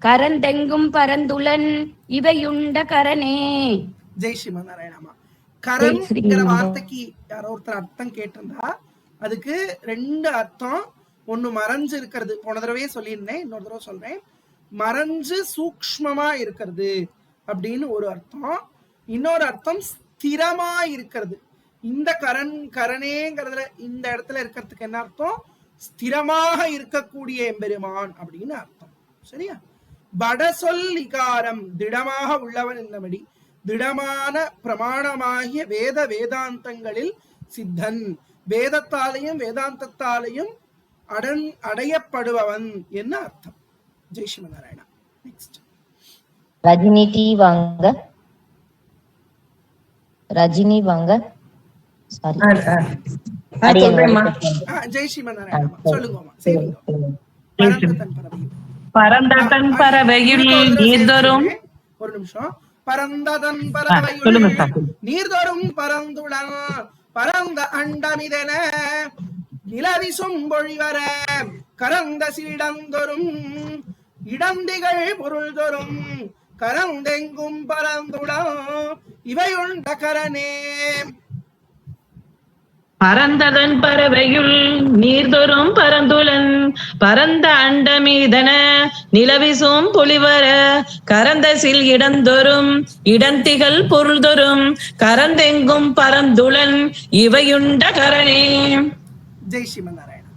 E: கரந்தெங்கும் பரந்துளன் இவையுண்ட கரனே.
A: ஜெய் ஸ்ரீமன் நாராயணமா. கரன்ங்கிற வார்த்தைக்கு யாரோ ஒருத்தர் அர்த்தம் கேட்டிருந்தா அதுக்கு ரெண்டு அர்த்தம். ஒண்ணு மறைஞ்சு இருக்கிறது, போன தடவையே சொல்லியிருந்தேன், இன்னொரு தடவை சொல்றேன். மறைஞ்சு சூக்ஷ்மமா இருக்கிறது அப்படின்னு ஒரு அர்த்தம். இன்னொரு அர்த்தம் ஸ்திரமா இருக்கிறது. இந்த கரணேங்கிறதுல இந்த இடத்துல இருக்கிறதுக்கு என்ன அர்த்தம்? ஸ்திரமாக இருக்கக்கூடிய எம்பெருமான் அப்படின்னு அர்த்தம். சரியா? படசொல் இகாரம் திடமாக உள்ளவன் என்னபடி திடமான பிரமாணமாகிய வேத வேதாந்தங்களில் சித்தன். வேதத்தாலையும் வேதாந்தத்தாலையும் அடையப்படுபவன் என்ன அர்த்தம். ஜெய் ஸ்ரீமன் நாராயணா. நெக்ஸ்ட்
B: ரஜினி டி வாங்க. ரஜினி வாங்க. சாரி.
A: ஜெய் ஸ்ரீமன் நாராயணா. சொல்லுங்கம்மா.
L: பரந்ததன் பறவையுள் நீர்தொரும்.
A: ஒரு நிமிஷம். பரந்ததன் பறவையுள் நீர்தொரும் பரந்துளன். பரந்த அண்டமிதன நிலவிசும் பொழிவர. கரந்த சீடந்தொரும் இடந்திகள் பொருள் தோறும். கரந்தெங்கும் பரந்துளம் இவையுண்ட கரனே.
L: பரந்ததன் பறவையுள் நீர்தொறும் பரந்துலன் பரந்த அண்டமீதன நிலவிசோம் பொலிவர கரந்தசில் இடந்தொறும் இடந்திகள் பொருள்தொறும் கரந்தெங்கும் பரந்துலன் இவையுண்ட கரணே.
A: ஜெய் ஸ்ரீமன் நாராயணா.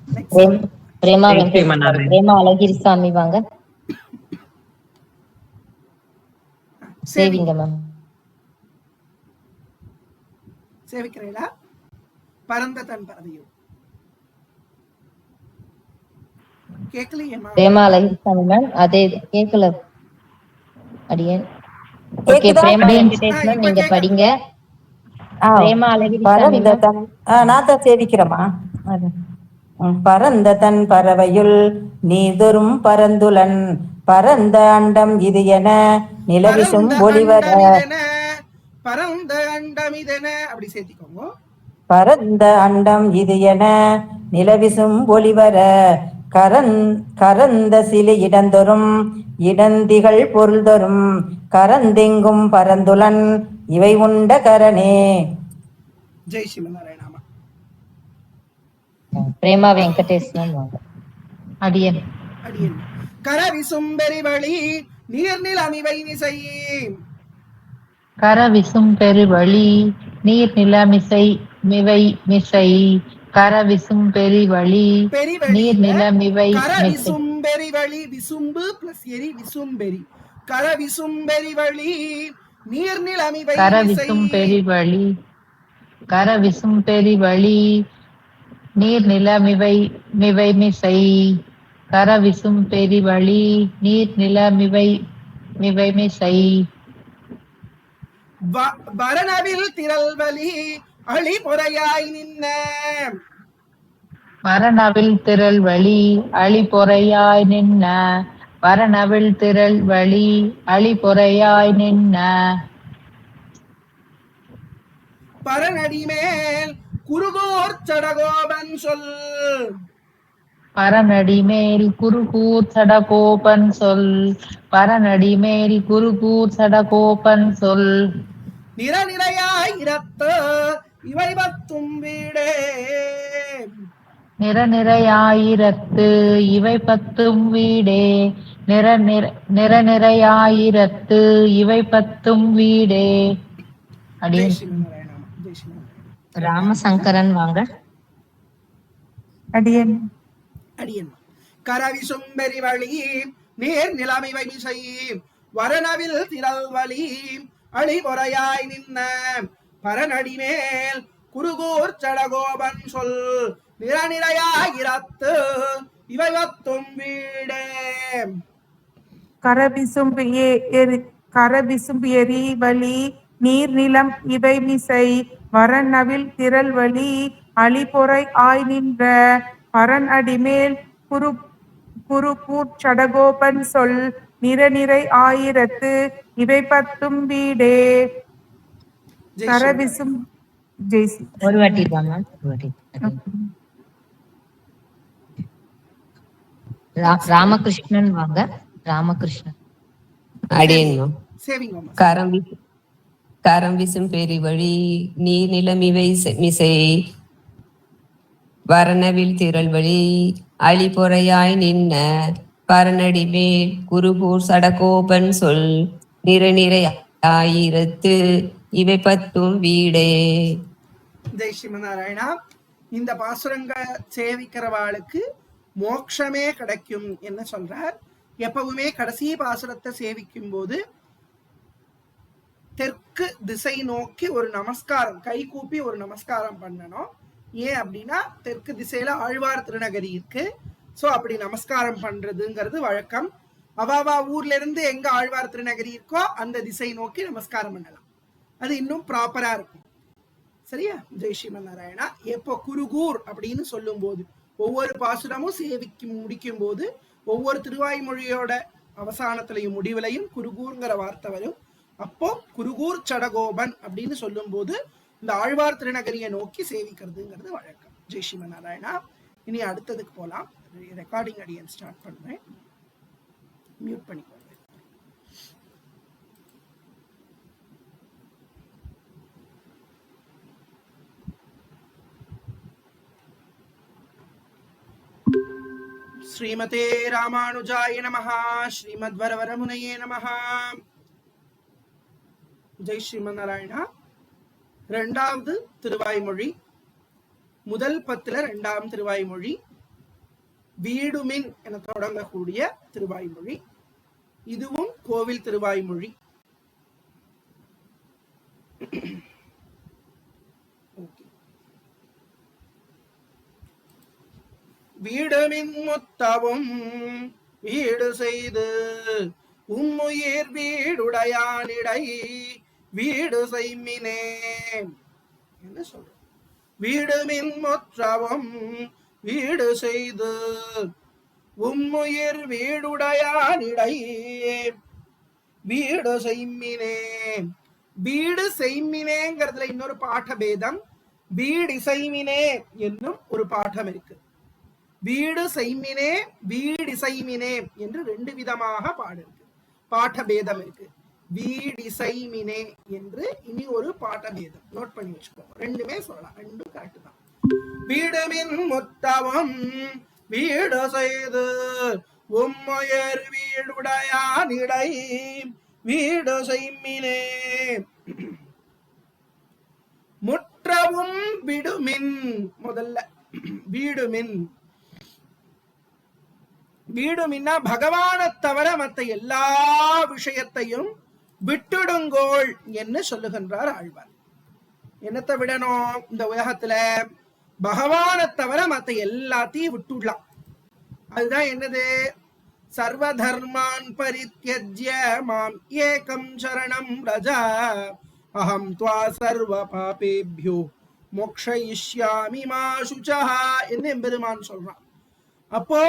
B: பிரேமா பிரேமா அழகிரிசாமி வாங்க. சேவிங்க மேம்.
A: சேவிக்கிறீங்களா? பரந்த தன் பறவையும் கேட்கலையேம்மா.
B: பிரேமா அழகிரிசாமி மேம். அதே கேட்கல அடியேன். ஓகே, பிரேமா வெங்கடேஷ் நீங்க படிங்க. பிரேமா அழகிரிசாமி
G: நான் தான் சேவிக்கிறேமா. பரந்த தன் பறவையுள் நீதொரும் பரந்துலன் பரந்த அண்டம் இது என நிலவிசும் ஒளிவர
A: பரந்த அண்டம் இதென அப்படி சேர்த்திக்கோங்க.
G: பரந்த அண்டம் இது என நிலவிசும் ஒளிவர கரந்த சிலி இடந்தொறும் இடந்திகள் பொருள்தொறும் கரந்தெங்கும் பரந்துலன் இவை உண்ட கரணே.
A: ஜெய் ஸ்ரீமநாராயணா.
B: பிரேமா வெங்கடேஷ் வாங்க. அடியன்
A: கரவிசும் பெரிவழி நீர்நிலமிவை விசை.
M: கரவிசும் பெருவழி நீர்நிலமிசை மிவை மிசை. கரவிசும் பெரிவழி நீர்நிலமிவை
A: கரவிசும் பெரிவழி விசும்பு பிளஸ் எரி விசும்பெரி. கரவிசும் பெரிவழி நீர்நிலமிவை
M: கரவிசும் பெரிவழி கரவிசும் பெரிவழி நீர்நிலமிவை மிவை மிசை. கரவிசும் பெரிவழி நீர்நிலமிவை மிவை மிசை.
A: வரணவில் திரள்வலி அழி பொறையாய் நின்ன.
M: வரணவில் திரள் வழி அழி பொறையாய் நின்ன. வரணவில் திரள் வழி அழி பொறையாய் நின்ன.
A: பரநடி மேல் குருகூர் சடகோபன் சொல்.
M: பரநடி மேல் குருகூர் சடகோபன் சொல். பரநடி மேல் குருகூர் சடகோபன் சொல்.
A: நிறநிறையாயிரத்து இவை பத்தும் வீடே.
M: நிறநிறையாயிரத்து இவை பத்தும் வீடே. நிறநிறையாயிரத்து இவை பத்தும் வீடே. அடியே
B: ராமசங்கரன் வாங்க.
F: அடியன்
A: கரவிசும் பெரிவழி நீர் நிலமிவை மிசை. வரணவில் திரள்வழி அழி பொறையாய் நின்ன. பரநடி மேல் குருகூர் சடகோபன் சொல். நிறநிறையாயிரத்து இவை பத்தும் வீடே.
N: கரவிசும் எரி வழி நீர்நிலம் இவை மிசை. வரநவில் திரள் வழி அழிபொறை ஆய் நின்ற. பரன் அடிமேல் குருகூர் சடகோபன் சொல். நிறநிறை ஆயிரத்து இவை பத்தும் வீடே. கரவிசும்
B: ஒரு வாட்டி ராமகிருஷ்ணன் வாங்க. ராமகிருஷ்ணன்
O: அடியன் கரம் விசும் பெரிவழி நீர் நிலமிவை மிசை. வரணவில் திரள் வழி அழி பொறையாய் நின்ன. பரநடி மேல் குருகூர் சடகோபன் சொல். நிறை ஆயிரத்து இவை பத்தும் வீடே.
A: ஜெய் ஸ்ரீமநாராயணா. இந்த பாசுரங்க சேவிக்கிறவாளுக்கு மோட்சமே கிடைக்கும் என்ன சொல்றார். எப்பவுமே கடைசி பாசுரத்தை சேவிக்கும் போது தெற்கு திசை நோக்கி ஒரு நமஸ்காரம் கை கூப்பி ஒரு நமஸ்காரம் பண்ணணும். ஏன் அப்படின்னா தெற்கு திசையில ஆழ்வார் திருநகரி இருக்கு. சோ அப்படி நமஸ்காரம் பண்றதுங்கிறது வழக்கம். அவாவா ஊர்ல இருந்து எங்க ஆழ்வார் திருநகரி இருக்கோ அந்த திசை நோக்கி நமஸ்காரம் பண்ணலாம். அது இன்னும் ப்ராப்பரா இருக்கும். சரியா? ஜெய் ஸ்ரீமன் நாராயணா. எப்போ குருகூர் அப்படின்னு சொல்லும் போது ஒவ்வொரு பாசுரமும் சேவிக்கு முடிக்கும் போது ஒவ்வொரு திருவாய்மொழியோட அவசானத்திலையும் முடிவிலையும் குருகூர்ங்கிற வார்த்தை வரும். அப்போ குருகூர் சடகோபன் அப்படின்னு சொல்லும் போது இந்த ஆழ்வார் திருநகரியை நோக்கி சேவிக்கிறதுங்கிறது வழக்கம். ஜெய் ஸ்ரீமன் நாராயணா. இனி அடுத்ததுக்கு போலாம். ரெக்கார்டிங் அடியன் ஸ்டார்ட் பண்றேன். மியூட் பண்ணிக்கோங்க. ஸ்ரீமதே ராமானுஜாய நமஹ. ஸ்ரீமத்வரவரமுனையே நமஹ. ஜெய் ஸ்ரீமன் நாராயணா. இரண்டாவது திருவாய்மொழி, முதல் 10ல இரண்டாம் திருவாய்மொழி வீடுமின் என தொடங்கக்கூடிய திருவாய்மொழி. இதுவும் கோவில் திருவாய்மொழி. வீடுமின் முத்தவும் வீடு செய்து உம்முயிர் வீடுடையானிடை வீடு செய்மினே. என்ன சொல்ற? வீடுமின் முற்றவும் வீடு செய்து உம்முயிர் வீடுடையானிடை வீடு செய்மினே. வீடு செய்மினேங்கிறதுல இன்னொரு பாட பேதம், வீடு செய்மினே என்னும் ஒரு பாடம் இருக்கு. வீடு செய்மினே வீடு செய்மினே என்று 2 விதமாக பாடிருக்கு, பாட பேதம் இருக்கு. வீடு செய்மினே என்று இனி ஒரு பாட பேதம் நோட் பண்ணி வச்சுக்கோங்க. ரெண்டுமே சொல்லலாம், ரெண்டும் கரெக்ட் தான். வீடுமின் முத்தவம் வீடு செய்து உம்முயர் வீடுடையானிடை வீடு செய்மினே. முற்றவும் விடுமின். முதல்ல வீடுமின், வீடுமின்னா பகவானை தவிர மற்ற எல்லா விஷயத்தையும் விட்டுடுங்கோள் என்று சொல்லுகின்றார் ஆழ்வார். என்னத்தை விடணும்? இந்த உலகத்துல பகவானை தவிர மற்ற எல்லாத்தையும் விட்டுடலாம். அதுதான் என்னது? சர்வ தர்மான் பரித்யஜ்ய மாம் ஏகம் சரணம் ரஜா அஹம் த்வா சர்வ பாபேப்யோ மோக்ஷயிஷ்யாமி மா சுசஹ என்று எம்பெருமான் சொல்றான். அப்போ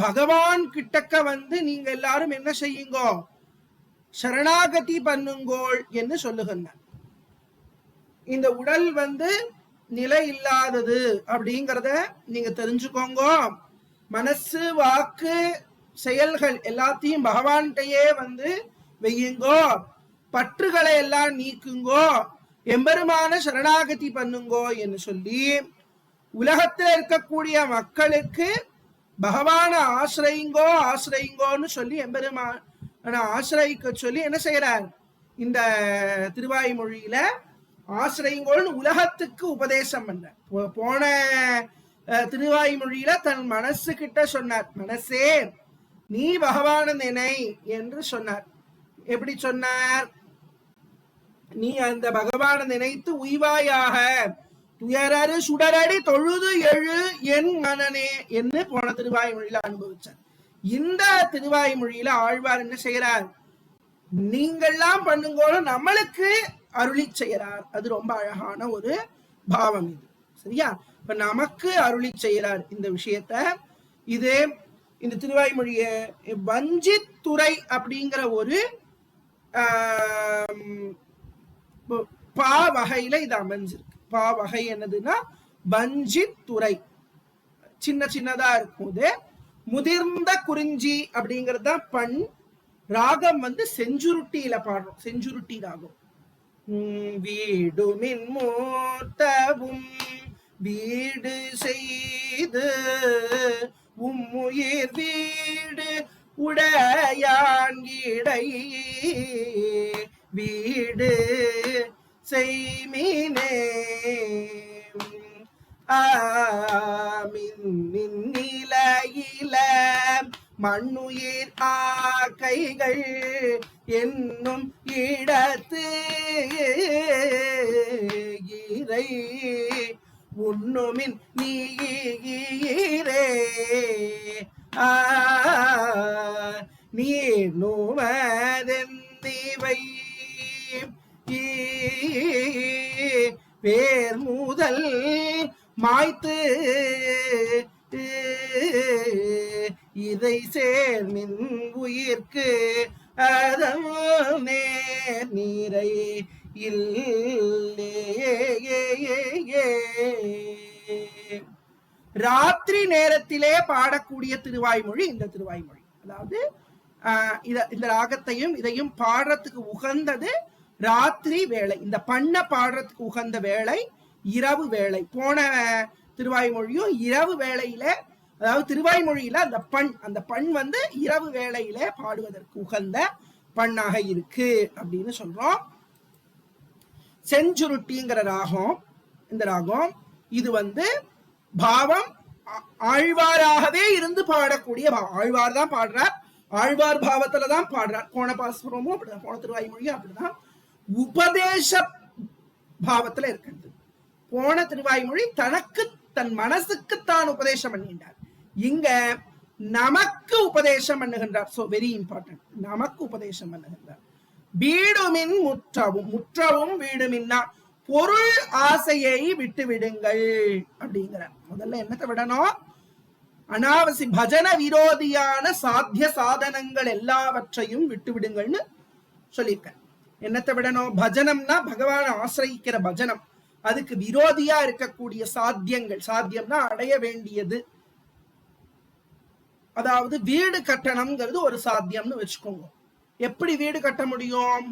A: பகவான் கிட்டக்க வந்து நீங்க எல்லாரும் என்ன செய்யுங்கோ? சரணாகதி பண்ணுங்கோள் என்று சொல்லுகின்றார். இந்த உடல் வந்து நிலை இல்லாதது அப்படிங்கறத நீங்க தெரிஞ்சுக்கோங்க. மனசு வாக்கு செயல்கள் எல்லாத்தையும் பகவான்கிட்டயே வந்து வையுங்கோ. பற்றுகளை எல்லாம் நீக்குங்கோ, எம்பெருமான சரணாகதி பண்ணுங்கோ என்று சொல்லி உலகத்தில் இருக்கக்கூடிய மக்களுக்கு பகவான ஆசிரியுங்கோ ஆசிரியுங்கோன்னு சொல்லி எம்பெருமான ஆசிரியிக்க சொல்லி என்ன செய்யறார்? இந்த திருவாய்மொழியில ஆசிரியுங்கோன்னு உலகத்துக்கு உபதேசம் பண்ற. போன திருவாய்மொழியில தன் மனசு கிட்ட சொன்னார், மனசே நீ பகவான நினை என்று சொன்னார். எப்படி சொன்னார்? நீ அந்த பகவான நினைத்து உய்வாயாக, துயரறு சுடரடி தொழுது எழு என் மனனே என்று போன திருவாய்மொழியில அனுபவிச்சார். இந்த திருவாய்மொழியில ஆழ்வார் என்ன செய்யறார்? நீங்கள்லாம் பண்ணுங்கோன்னு நம்மளுக்கு அருளி செய்யறார். அது ரொம்ப அழகான ஒரு பாவம் இது. சரியா? இப்ப நமக்கு அருளி செய்யறார் இந்த விஷயத்த. இது இந்த திருவாய்மொழிய வஞ்சித்துறை அப்படிங்கிற ஒரு பா வகையில இது அமைஞ்சிருக்கு. பா வகை என்னதுன்னா வஞ்சித்துறை. சின்ன சின்னதா இருக்கும்போது முதிர்ந்த குறிஞ்சி அப்படிங்கிறது தான் பண். ராகம் வந்து செஞ்சுருட்டியில பாடுறோம், செஞ்சுருட்டி ராகம். வீடுமின் மூத்தவும் வீடு செய்து உம்முயிர் வீடு உடையான்கிடை வீடு செய்மினே. நிலையில மண்ணுயிர் ஆக்கைகள் என்னும் இடத்து இறை உண்ணுமின் நீரே நீர் நோவதெந்திவை வேர் முதல் மாய்த்து இதை சேர்மின் உயிர்க்கு அதன் நேர் நீரை இல்லே. ராத்திரி நேரத்திலே பாடக்கூடிய திருவாய்மொழி இந்த திருவாய்மொழி. அதாவது இந்த ராகத்தையும் இதையும் பாடுறதுக்கு உகந்தது ராத்திரி வேளை. இந்த பண்ண பாடுறதுக்கு உகந்த வேளை இரவு வேளை. போன திருவாய்மொழியும் இரவு வேளையில அதாவது திருவாய்மொழியில அந்த பண் வந்து இரவு வேளையில பாடுவதற்கு உகந்த பண்ணாக இருக்கு அப்படின்னு சொல்றோம். செஞ்சுருட்டிங்கிற ராகம், இந்த ராகம் இது வந்து பாவம் ஆழ்வாராகவே இருந்து பாடக்கூடிய பாவம். ஆழ்வார் தான் பாடுறார், ஆழ்வார் பாவத்துலதான் பாடுறார். போன பாசுரமும் அப்படிதான், போன திருவாய்மொழியும் அப்படிதான் உபதேச பாவத்துல இருக்கிறது. போன திருவாய்மொழி தனக்கு தன் மனசுக்கு தான் உபதேசம் பண்ணிட்டார், இங்க நமக்கு உபதேசம் பண்ணுகின்றார். சோ வெரி இம்பார்ட்டன்ட், நமக்கு உபதேசம் பண்ணுகின்றார். வீடுமின் முற்றவும், முற்றவும் வீடுமின்னா பொருள் ஆசையை விட்டு விடுங்கள் அப்படிங்கிறார். முதல்ல என்னத்தை விடணும்? அனாவசி பஜன விரோதியான சாத்திய சாதனங்கள் எல்லாவற்றையும் விட்டு விடுங்கள்னு சொல்லியிருக்க. என்னத்தை விடணும்? பஜனம்னா பகவானை ஆசிரியிக்கிற பஜனம், அதுக்கு விரோதியா இருக்கக்கூடிய சாத்தியங்கள். சாத்தியம்னா அடைய வேண்டியது, அதாவது வீடு கட்டணம்ங்கிறது ஒரு சாத்தியம்னு வச்சுக்கோங்க. எப்படி வீடு கட்ட முடியும்?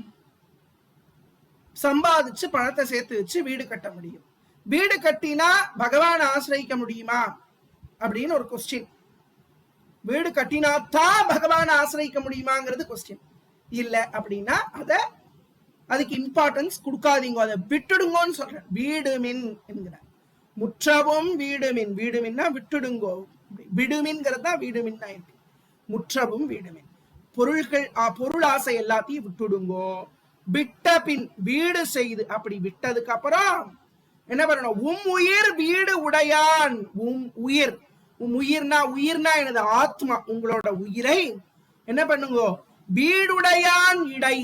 A: சம்பாதிச்சு பணத்தை சேர்த்து வச்சு வீடு கட்ட முடியும். வீடு கட்டினா பகவான் ஆசிரியிக்க முடியுமா அப்படின்னு ஒரு கொஸ்டின். வீடு கட்டினாத்தான் பகவான் ஆசிரியிக்க முடியுமாங்கிறது கொஸ்டின். இல்ல அப்படின்னா அதுக்கு இம்பார்ட்டன்ஸ் கொடுக்காதீங்க, அதை விட்டுடுங்கன்னு சொல்றேன். வீடு மின் என்கிற முற்றவும் வீடுமின், வீடுமின்னா விட்டுடுங்கோ, விடுமின்கிறது தான் வீடுமின் தான் இருக்கு. முற்றவும் வீடுமின், பொருள் ஆசை எல்லாத்தையும் விட்டுடுங்கோ. விட்ட பின் வீடு செய்து, அப்படி விட்டதுக்கு அப்புறம் என்ன பண்ணணும்? உயிர் வீடு உடையான். உயிர்னா எனது ஆத்மா, உங்களோட உயிரை என்ன பண்ணுங்க? வீடுடையான் இடை.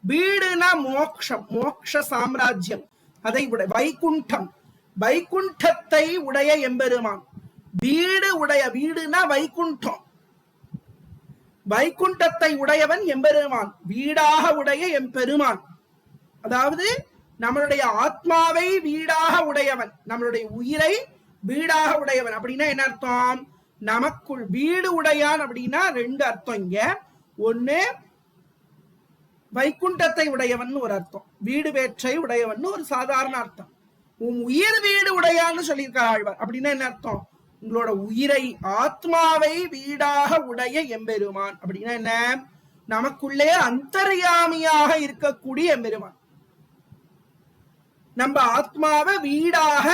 A: வீடுனா மோக்ஷம், மோக்ஷ சாம்ராஜ்யம், அதை உடைய வைகுண்டம், வைகுண்டத்தை உடைய எம்பெருமான். வீடு உடைய, வீடுனா வைகுண்டம், வைகுண்டத்தை உடையவன் எம்பெருமான், வீடாக உடைய எம்பெருமான். அதாவது நம்மளுடைய ஆத்மாவை வீடாக உடையவன், நம்மளுடைய உயிரை வீடாக உடையவன். அப்படின்னா என்ன அர்த்தம்? நமக்குள் வீடு உடையான் அப்படின்னா ரெண்டு அர்த்தம் இங்க. ஒண்ணு வைகுண்டத்தை உடையவன் ஒரு அர்த்தம், வீடு வேற்றை உடையவன் ஒரு சாதாரண அர்த்தம். உயிர் வீடு உடையான்னு சொல்லியிருக்கார் ஆழ்வார். அப்படின்னா என்ன அர்த்தம்? உங்களோட உயிரை, ஆத்மாவை வீடாக உடைய எம்பெருமான். அப்படின்னா என்ன? நமக்குள்ளே அந்தர்யாமியாக இருக்கக்கூடிய எம்பெருமான். நம்ம ஆத்மாவை வீடாக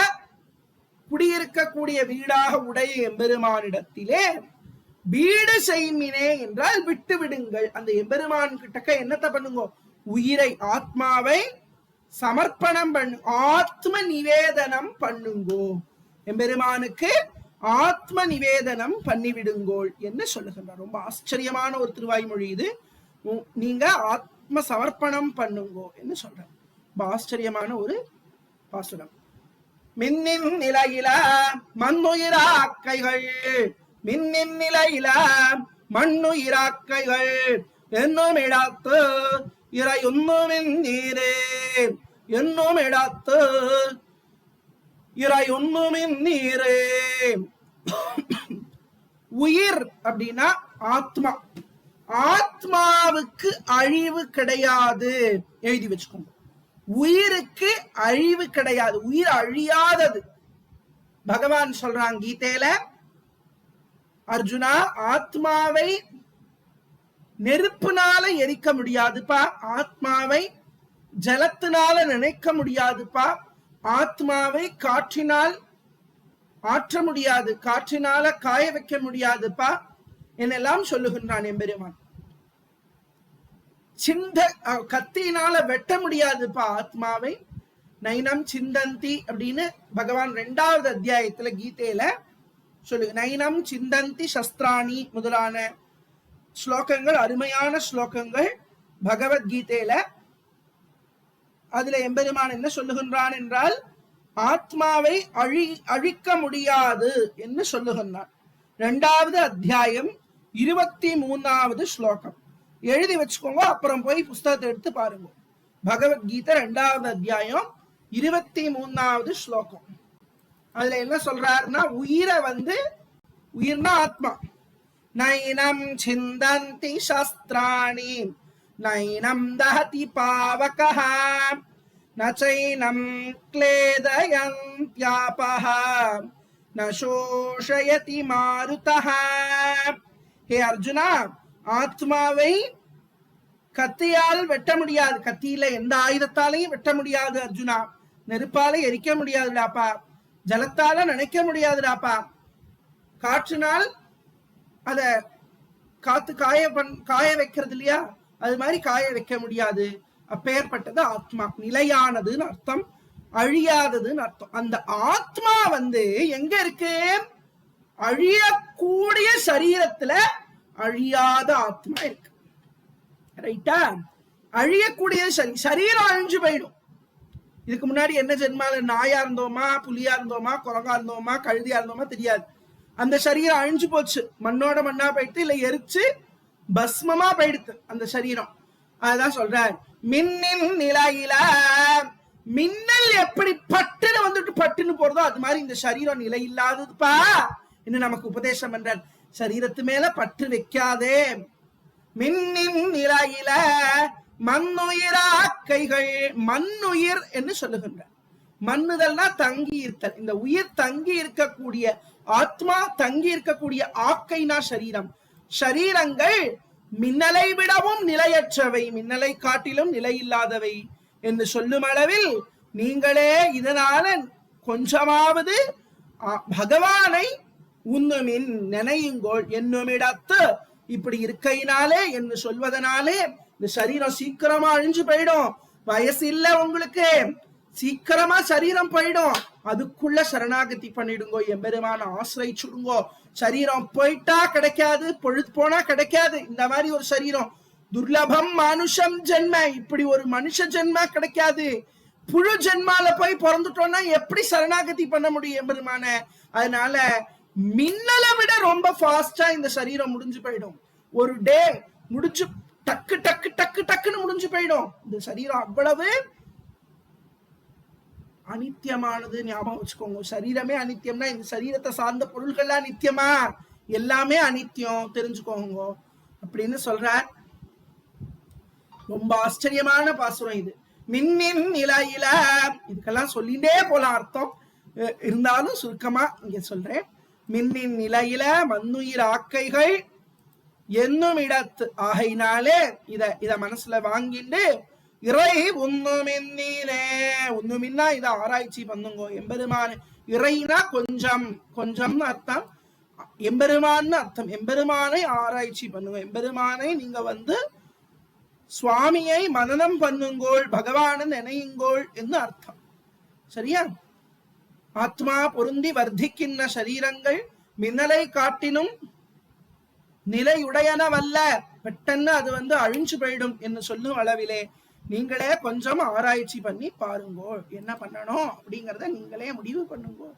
A: குடியிருக்கக்கூடிய வீடாக உடைய எம்பெருமானிடத்திலே வீடு செய்மினே என்றால் விட்டு விடுங்கள். அந்த எம்பெருமான் கிட்டக்க என்னத்தை பண்ணுங்க? உயிரை, ஆத்மாவை சமர்ப்பணம் பண்ணு, ஆத்ம நிவேதனம் பண்ணுங்கோ. எம்பெருமானுக்கு ஆத்ம நிவேதனம் பண்ணிவிடுங்கோள் என்ன சொல்லுகின்றார். ரொம்ப ஆச்சரியமான ஒரு திருவாய்மொழி இது. நீங்க ஆத்ம சமர்ப்பணம் பண்ணுங்கோ என்ன சொல்ற. ஆச்சரியமான ஒரு பாசுரம். மின்னின் நிலையில மண்ணுயிராக்கைகள், மின்னின் நிலையில மண்ணுயிராக்கைகள் என்னும் இடத்து இறை உண்ணுமின் நீரே, என்னும் இடத்து இறை உண்ணுமின் நீரே. உயிர் அப்படின்னா ஆத்மா, ஆத்மாவுக்கு அழிவு கிடையாது, எழுதி வச்சுக்கோங்க. உயிருக்கு அழிவு கிடையாது, உயிர் அழியாதது. பகவான் சொல்றாங்க கீதையில, அர்ஜுனா ஆத்மாவை நெருப்புனால எரிக்க முடியாதுப்பா, ஆத்மாவை ஜலத்தினால நினைக்க முடியாதுப்பா, ஆத்மாவை காற்றினால் ஆற்ற முடியாது, காற்றினால காய வைக்க முடியாதுப்பா என்னெல்லாம் சொல்லுகின்றான் எம்பெருமான். கத்தியினால வெட்ட முடியாதுப்பா ஆத்மாவை. நைனம் சிந்தந்தி அப்படின்னு பகவான் 2வது அத்தியாயத்துல கீதையில சொல்லு. நைனம் சிந்தந்தி சஸ்திராணி முதலான ஸ்லோகங்கள், அருமையான ஸ்லோகங்கள் பகவத்கீதையில. அதுல எம்பெருமான் என்ன சொல்லுகின்றான் என்றால், ஆத்மாவை அழிக்க முடியாது என்று சொல்லுகின்றான். 2வது அத்தியாயம் 23வது ஸ்லோகம் எழுதி வச்சுக்கோங்க, அப்புறம் போய் புஸ்தகத்தை எடுத்து பாருங்க. பகவத்கீதை 2வது அத்தியாயம் 23வது ஸ்லோகம். அதுல என்ன சொல்றாருன்னா, உயிரை உயிர்னா ஆத்மா. நைனம் சிந்தந்தி சஸ்திராணி நைனம் தஹதி பாவகஹ நச்சைனம் க்லேதயந்த்யாபஹ நசோஷயதி மாருதஹ. ஹே அர்ஜுனா, ஆத்மாவை கத்தியால் வெட்ட முடியாது. கத்தியில எந்த ஆயுதத்தாலையும் வெட்ட முடியாது அர்ஜுனா. நெருப்பால எரிக்க முடியாதுடாப்பா, ஜலத்தால நினைக்க முடியாதுடாப்பா, காற்றினால் அத காத்து காய வைக்கிறது இல்லையா, அது மாதிரி காய வைக்க முடியாது. அப்பேற்பட்டது ஆத்மா, நிலையானதுன்னு அர்த்தம், அழியாததுன்னு அர்த்தம். அந்த ஆத்மா எங்க இருக்கு? அழியக்கூடிய சரீரத்துல அழியாத ஆத்மா இருக்கு. ரைட்டா? அழியக்கூடிய சரீரம் அழிஞ்சு போயிடும். இதுக்கு முன்னாடி என்ன ஜென்மால நாயா இருந்தோமா, புலியா இருந்தோமா, குரங்கா இருந்தோமா, கழுதியா இருந்தோமா தெரியாது. அந்த சரீரம் அழிஞ்சு போச்சு, மண்ணோட மண்ணா போயிடுத்து, இல்ல எரிச்சு பஸ்மமா போயிடுத்து அந்த சரீரம். அதுதான் சொல்றார், மின்னின் நிலையில மின்னல் எப்படி பட்டுன்னு பட்டுன்னு போறதோ அது மாதிரி இந்த சரீரம் நிலை இல்லாததுப்பா என்று நமக்கு உபதேசம் பண்றார். சரீரத்து மேல பற்று வைக்காதே. மின்னின் நிலையில மண்ணுயிராக்கைகள், மண்ணுயிர் என்று சொல்லுகின்றார். மண்ணுதல்னா தங்கி இருத்தல். இந்த உயிர் தங்கி இருக்கக்கூடிய ஆத்மா தங்கி இருக்கக்கூடிய ஆக்கைனா சரீரம். சரீரங்கள் மின்னலை விடவும் நிலையற்றவை, மின்னலை காட்டிலும் நிலையில்லாதவை என்று சொல்லும் அளவில் நீங்களே இதனால கொஞ்சமாவது பகவானை உண்ணுமின் நினையுங்கோள் என்னுமிடத்து. இப்படி இருக்கையினாலே என்று சொல்வதனாலே இந்த சரீரம் சீக்கிரமா அழிஞ்சு போயிடும். வயசு இல்ல உங்களுக்கு, சீக்கிரமா சரீரம் போயிடும். அதுக்குள்ள சரணாகதி பண்ணிடுங்கோ, எம்பெருமான ஆசிரிச்சுடுங்கோ. சரீரம் போயிட்டா கிடைக்காது, பொழுது போனா கிடைக்காது. இந்த மாதிரி ஒரு சரீரம் துர்லபம் மனுஷம் ஜென்ம, இப்படி ஒரு மனுஷ ஜென்மா கிடைக்காது. புழு ஜென்மால போய் பிறந்துட்டோம்னா எப்படி சரணாகதி பண்ண முடியும் எம்பெருமான? அதனால மின்னலை விட ரொம்ப ஃபாஸ்டா இந்த சரீரம் முடிஞ்சு போயிடும். ஒரு டே முடிஞ்சு டக்கு டக்கு டக்கு டக்குன்னு முடிஞ்சு போயிடும். இந்த சரீரம் அவ்வளவு அனித்தியமானது, ஞாபகம் வச்சுக்கோங்க. சரீரமே அனித்தியம்னா இந்த சரீரத்தை சார்ந்த பொருள்கள்லாம் நித்தியமா? எல்லாமே அனித்தியம், தெரிஞ்சுக்கோங்க அப்படின்னு சொல்றார். ரொம்ப ஆச்சரியமான பாசுரம் இது. மின்னின் நிலையில, இதுக்கெல்லாம் சொல்லிட்டே போலாம் அர்த்தம், இருந்தாலும் சுருக்கமா இங்க சொல்றேன். மின்னின் நிலையில மண்ணுயிர் ஆக்கைகள் என்னும் இடத்து ஆகையினாலே இத மனசுல வாங்கிட்டு இறை உண்ணுமின்னீரே, உண்ணுமின்னா இதை ஆராய்ச்சி பண்ணுங்கோ. எம்பெருமான் இறைனா கொஞ்சம் கொஞ்சம்னு அர்த்தம், எம்பெருமான்னு அர்த்தம். எம்பெருமானை ஆராய்ச்சி பண்ணுங்க. எம்பெருமானை நீங்க சுவாமியை மனனம் பண்ணுங்கோள், பகவானை நினையுங்கோள் என்று அர்த்தம். சரியா? ஆத்மா பொருந்தி வர்த்திக்கின்ற சரீரங்கள் மின்னலை காட்டினும் நிலையுடையனவல்ல, பெட்டன்னு அது அழிஞ்சு போயிடும் என்று சொல்லும் அளவிலே நீங்களே கொஞ்சம் ஆராய்ச்சி பண்ணி பாருங்கோ, என்ன பண்ணணும் அப்படிங்கிறத நீங்களே முடிவு பண்ணுங்கோ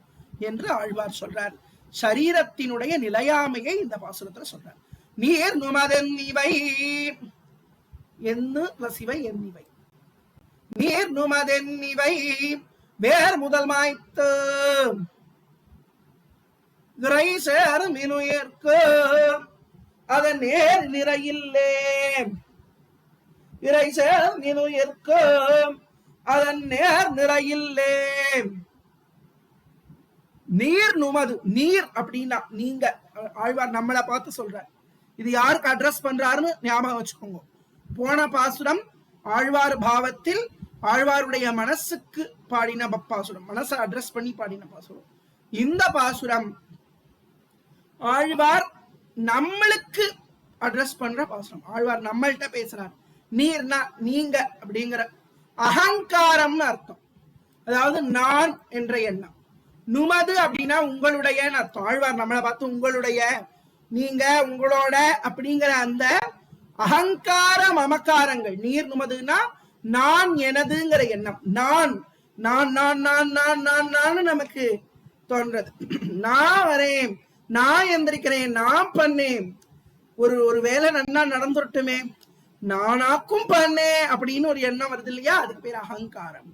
A: என்று ஆழ்வார் சொல்றார். சரீரத்தினுடைய நிலையாமையை இந்த பாசுரத்துல சொல்றார். நீர் நுமதன் இவை என்று இவை என்னிவை, நீர் நுமதென் இவை வேர் முதல் மாய்த்து இறை சேர் மினுயர்க்கு அதன் நேர் நிறையில்லே, இறை சேர் மினுயர்க்கு அதன் நேர் நிறையில்லே. நீர் நுமது, நீர் அப்படின்னா நீங்க, ஆழ்வார் நம்மளை பார்த்து சொல்ற. இது யாருக்கு அட்ரஸ் பண்றாருன்னு ஞாபகம் வச்சுக்கோங்க. போன பாசுரம் ஆழ்வார் பாவத்தில் ஆழ்வாருடைய மனசுக்கு பாடின பாசுரம், மனசை அட்ரஸ் பண்ணி பாடின பாசுரம். இந்த பாசுரம் ஆழ்வார் நம்மளுக்கு அட்ரஸ் பண்ற பாசுரம். ஆழ்வார் நம்மள்கிட்ட பேசுறார். நீர்னா நீங்க அப்படிங்கிற அகங்காரம்னு அர்த்தம், அதாவது நான் என்ற எண்ணம். நுமது அப்படின்னா உங்களுடைய அர்த்தம். ஆழ்வார் நம்மளை பார்த்து உங்களுடைய, நீங்க, உங்களோட அப்படிங்கிற அந்த அகங்கார மமக்காரங்கள். நீர் நுமதுன்னா நான், எனதுங்கிற எண்ணம். நான் நான் நான் நான் நான் நான் நான் நமக்கு தோன்றது. நான் வரேன், நான் எந்திரிக்கிறேன், நான் பண்ணேன், ஒரு வேலை நன்னா நடந்துட்டுமே, நானாக்கும் பண்ணேன் அப்படின்னு ஒரு எண்ணம் வருது இல்லையா, அதுக்கு பேர் அகங்காரம்.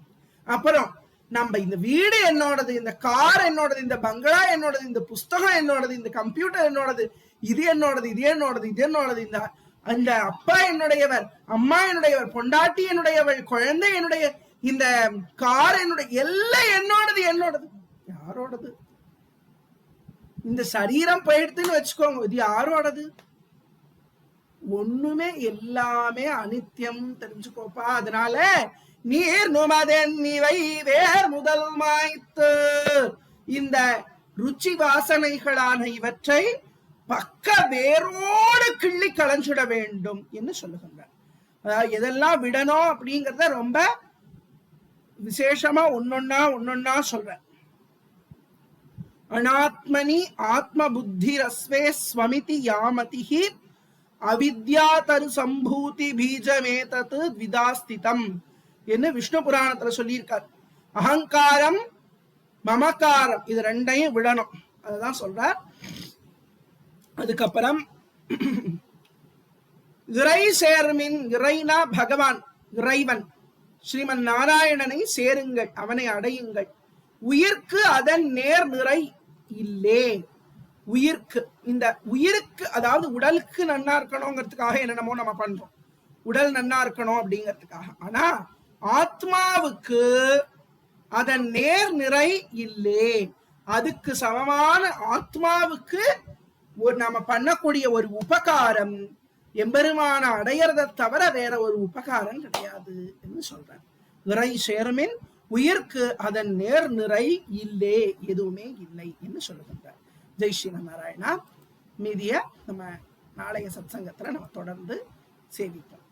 A: அப்புறம் நம்ம இந்த வீடு என்னோடது, இந்த கார் என்னோடது, இந்த பங்களா என்னோடது, இந்த புஸ்தகம் என்னோடது, இந்த கம்ப்யூட்டர் என்னோடது, இது என்னோடது, இது என்னோடது, இது என்னோடது, இந்த அப்பா என்னுடையவர், அம்மா என்னுடையவர், பொண்டாட்டி என்னுடையவள், குழந்தை என்னுடைய, இந்த கார் என்னுடைய, எல்லாம் என்னோடது. என்னோடது யாரோடது? இந்த சரீரம் போயிடுதுன்னு வச்சுக்கோங்க, இது யாரோடது? ஒண்ணுமே எல்லாமே அனித்தியம், தெரிஞ்சுக்கோப்பா. அதனால நீர் நுமதென் இவை வேர் முதல் மாய்த்து, இந்த ருச்சி வாசனைகளான இவற்றை பக்க வேரோடு கிள்ளி களைஞ்சிட வேண்டும் என்று சொல்லுகின்றார். அதாவது எதெல்லாம் விடணும் அப்படிங்கறத ரொம்ப விசேஷமா ஒன்னொன்னா சொல்ற. அனாத்மனி ஆத்ம புத்தி ரஸ்வே ஸ்வமிதி யாமதிஹி அவித்யா தரு சம்பூதி பீஜமேதத் விதாஸ்திதம் என்று விஷ்ணு புராணத்துல சொல்லியிருக்கார். அகங்காரம் மமக்காரம் இது ரெண்டையும் விடணும், அதுதான் சொல்றார். அதுக்கப்புறம் இறை சேர்மின், இறைனா பகவான், இறைவன் ஸ்ரீமன் நாராயணனை சேருங்கள், அவனை அடையுங்கள். உயிர்க்கு அதன் நேர் நிறை இல்லே. உயிர்க்கு, இந்த உயிருக்கு அதாவது உடலுக்கு நன்னா இருக்கணுங்கிறதுக்காக என்னென்னமோ நம்ம பண்றோம், உடல் நன்னா இருக்கணும் அப்படிங்கிறதுக்காக. ஆனா ஆத்மாவுக்கு அதன் நேர் நிறை இல்லே. அதுக்கு சமமான ஆத்மாவுக்கு நம்ம பண்ணக்கூடிய ஒரு உபகாரம் எம்பெருமான அடையறதை தவிர வேற ஒரு உபகாரம் கிடையாது என்று சொல்றார். இறை சேருமின் உயிர்க்கு அதன் நேர் நிறை இல்லே, எதுவுமே இல்லை என்று சொல்லுகின்றார். ஜெய் ஸ்ரீ நாராயணா. மீதிய நம்ம நாளைய சத்சங்கத்துல நம்ம தொடர்ந்து சேவிப்போம்.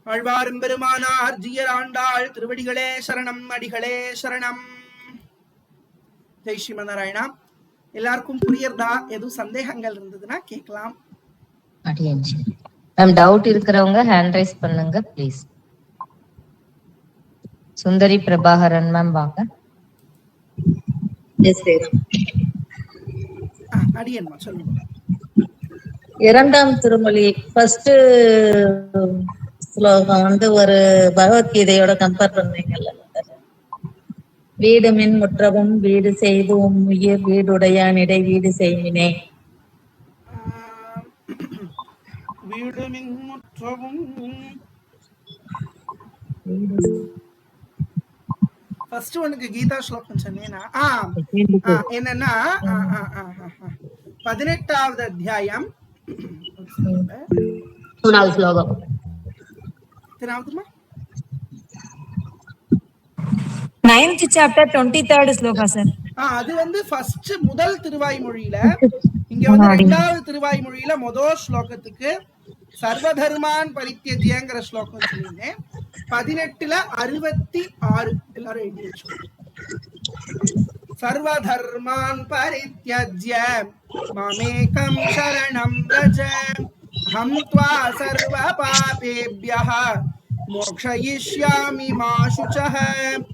A: ஆழ்வாரும் பெருமானார் ஜீயர் ஆண்டாள் திருவடிகளே சரணம், அடிகளே சரணம். ஜெய் ஸ்ரீ நாராயணா. எல்லாருக்கும் புரியறதா? எதுவும் சந்தேகங்கள் இருந்ததுன்னா கேட்கலாம்.
B: டவுட் இருக்கிறவங்க ஹேண்ட் ரைஸ் பண்ணுங்க ப்ளீஸ். சுந்தரி பிரபாகரன் மேம் வாங்க.
A: அடியன்மா சொல்லுங்க.
P: இரண்டாம் திருமொழி ஃபர்ஸ்ட் ஸ்லோகம் வந்து ஒரு பகவத்கீதையோட கம்பேர் பண்ணீங்கல்ல, வீடு மின் முற்றவும் வீடு செய்தும் உயிர் வீடுடையான் இடை வீடு செய்வினே.
A: வீடு மின் முற்றவும் ஃபர்ஸ்ட் ஒன்னுக்கு கீதா ஸ்லோகம் சொன்னேனா? என்னன்னா 18வது அத்தியாயம்
P: 3வது ஸ்லோகம்.
A: எத்தனாவதுமா?
Q: 9th chapter 23rd shloka sir.
A: அது வந்து ஃபர்ஸ்ட் முதல் திருவாய்மொழியில. இங்க வந்து இரண்டாவது திருவாய்மொழியில முதல் ஸ்லோகத்துக்கு சர்வதர்மான் பரித்யஜ்யங்கிற ஸ்லோகம் சொல்லியிருந்தேன். 18ல 66 எல்லாரும் எழுதி வச்சுக்கோங்க. சர்வதர்மான் பரித்யஜ்ய மாமேகம் சரணம் வ்ரஜ அஹம் த்வா சர்வ பாபேப்யஹ மோக்ஷயிஷ்யாமி மா சுச்சஹ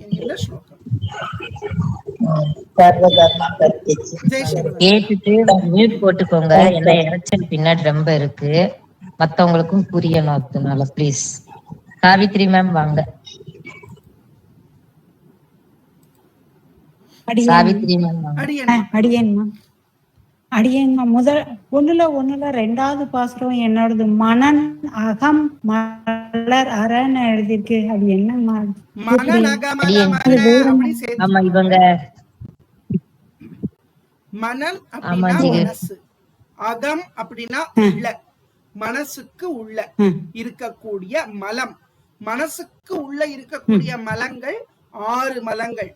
A: என்கிற ஸ்லோகம்.
B: கேட்டுட்டு மியூட் போட்டுக்கோங்க, ஏன்னா இறைச்சல் பின்னாடி ரொம்ப இருக்கு, மத்தவங்களுக்கும் புரியணும். அதனால பிளீஸ். சாவித்ரி மேம் வாங்க. சாவித்ரி மேம் வாங்க.
Q: அடியேன்மா முதல் ஒண்ணுல 2வது பாசுரம் என்னோடது மனன் அகம் மலர் அரன்னு எழுதிருக்கு. அது என்னம்மா?
B: ஆமா, இவங்க
A: மனன் அப்படின்னா மனசு, அகம் அப்படின்னா உள்ள, மனசுக்கு உள்ள இருக்கக்கூடிய மலம். மனசுக்கு உள்ள இருக்கக்கூடிய மலங்கள் 6 மலங்கள்.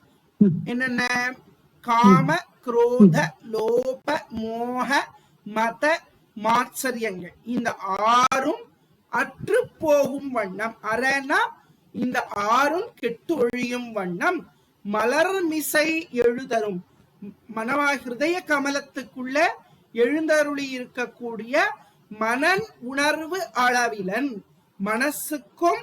A: என்னென்ன? காம, குரோத, லோப, மோக, மத, மாத்சரியங்கள். இந்த 6ம் அற்று போகும் வண்ணம், அரனா இந்த 6ம் கெட்டு ஒழியும் வண்ணம் மலர்மிசை எழுதரும் மனவா ஹிருதய கமலத்துக்குள்ள எழுந்தருளி இருக்கக்கூடிய மனன் உணர்வு அளவிலன். மனசுக்கும்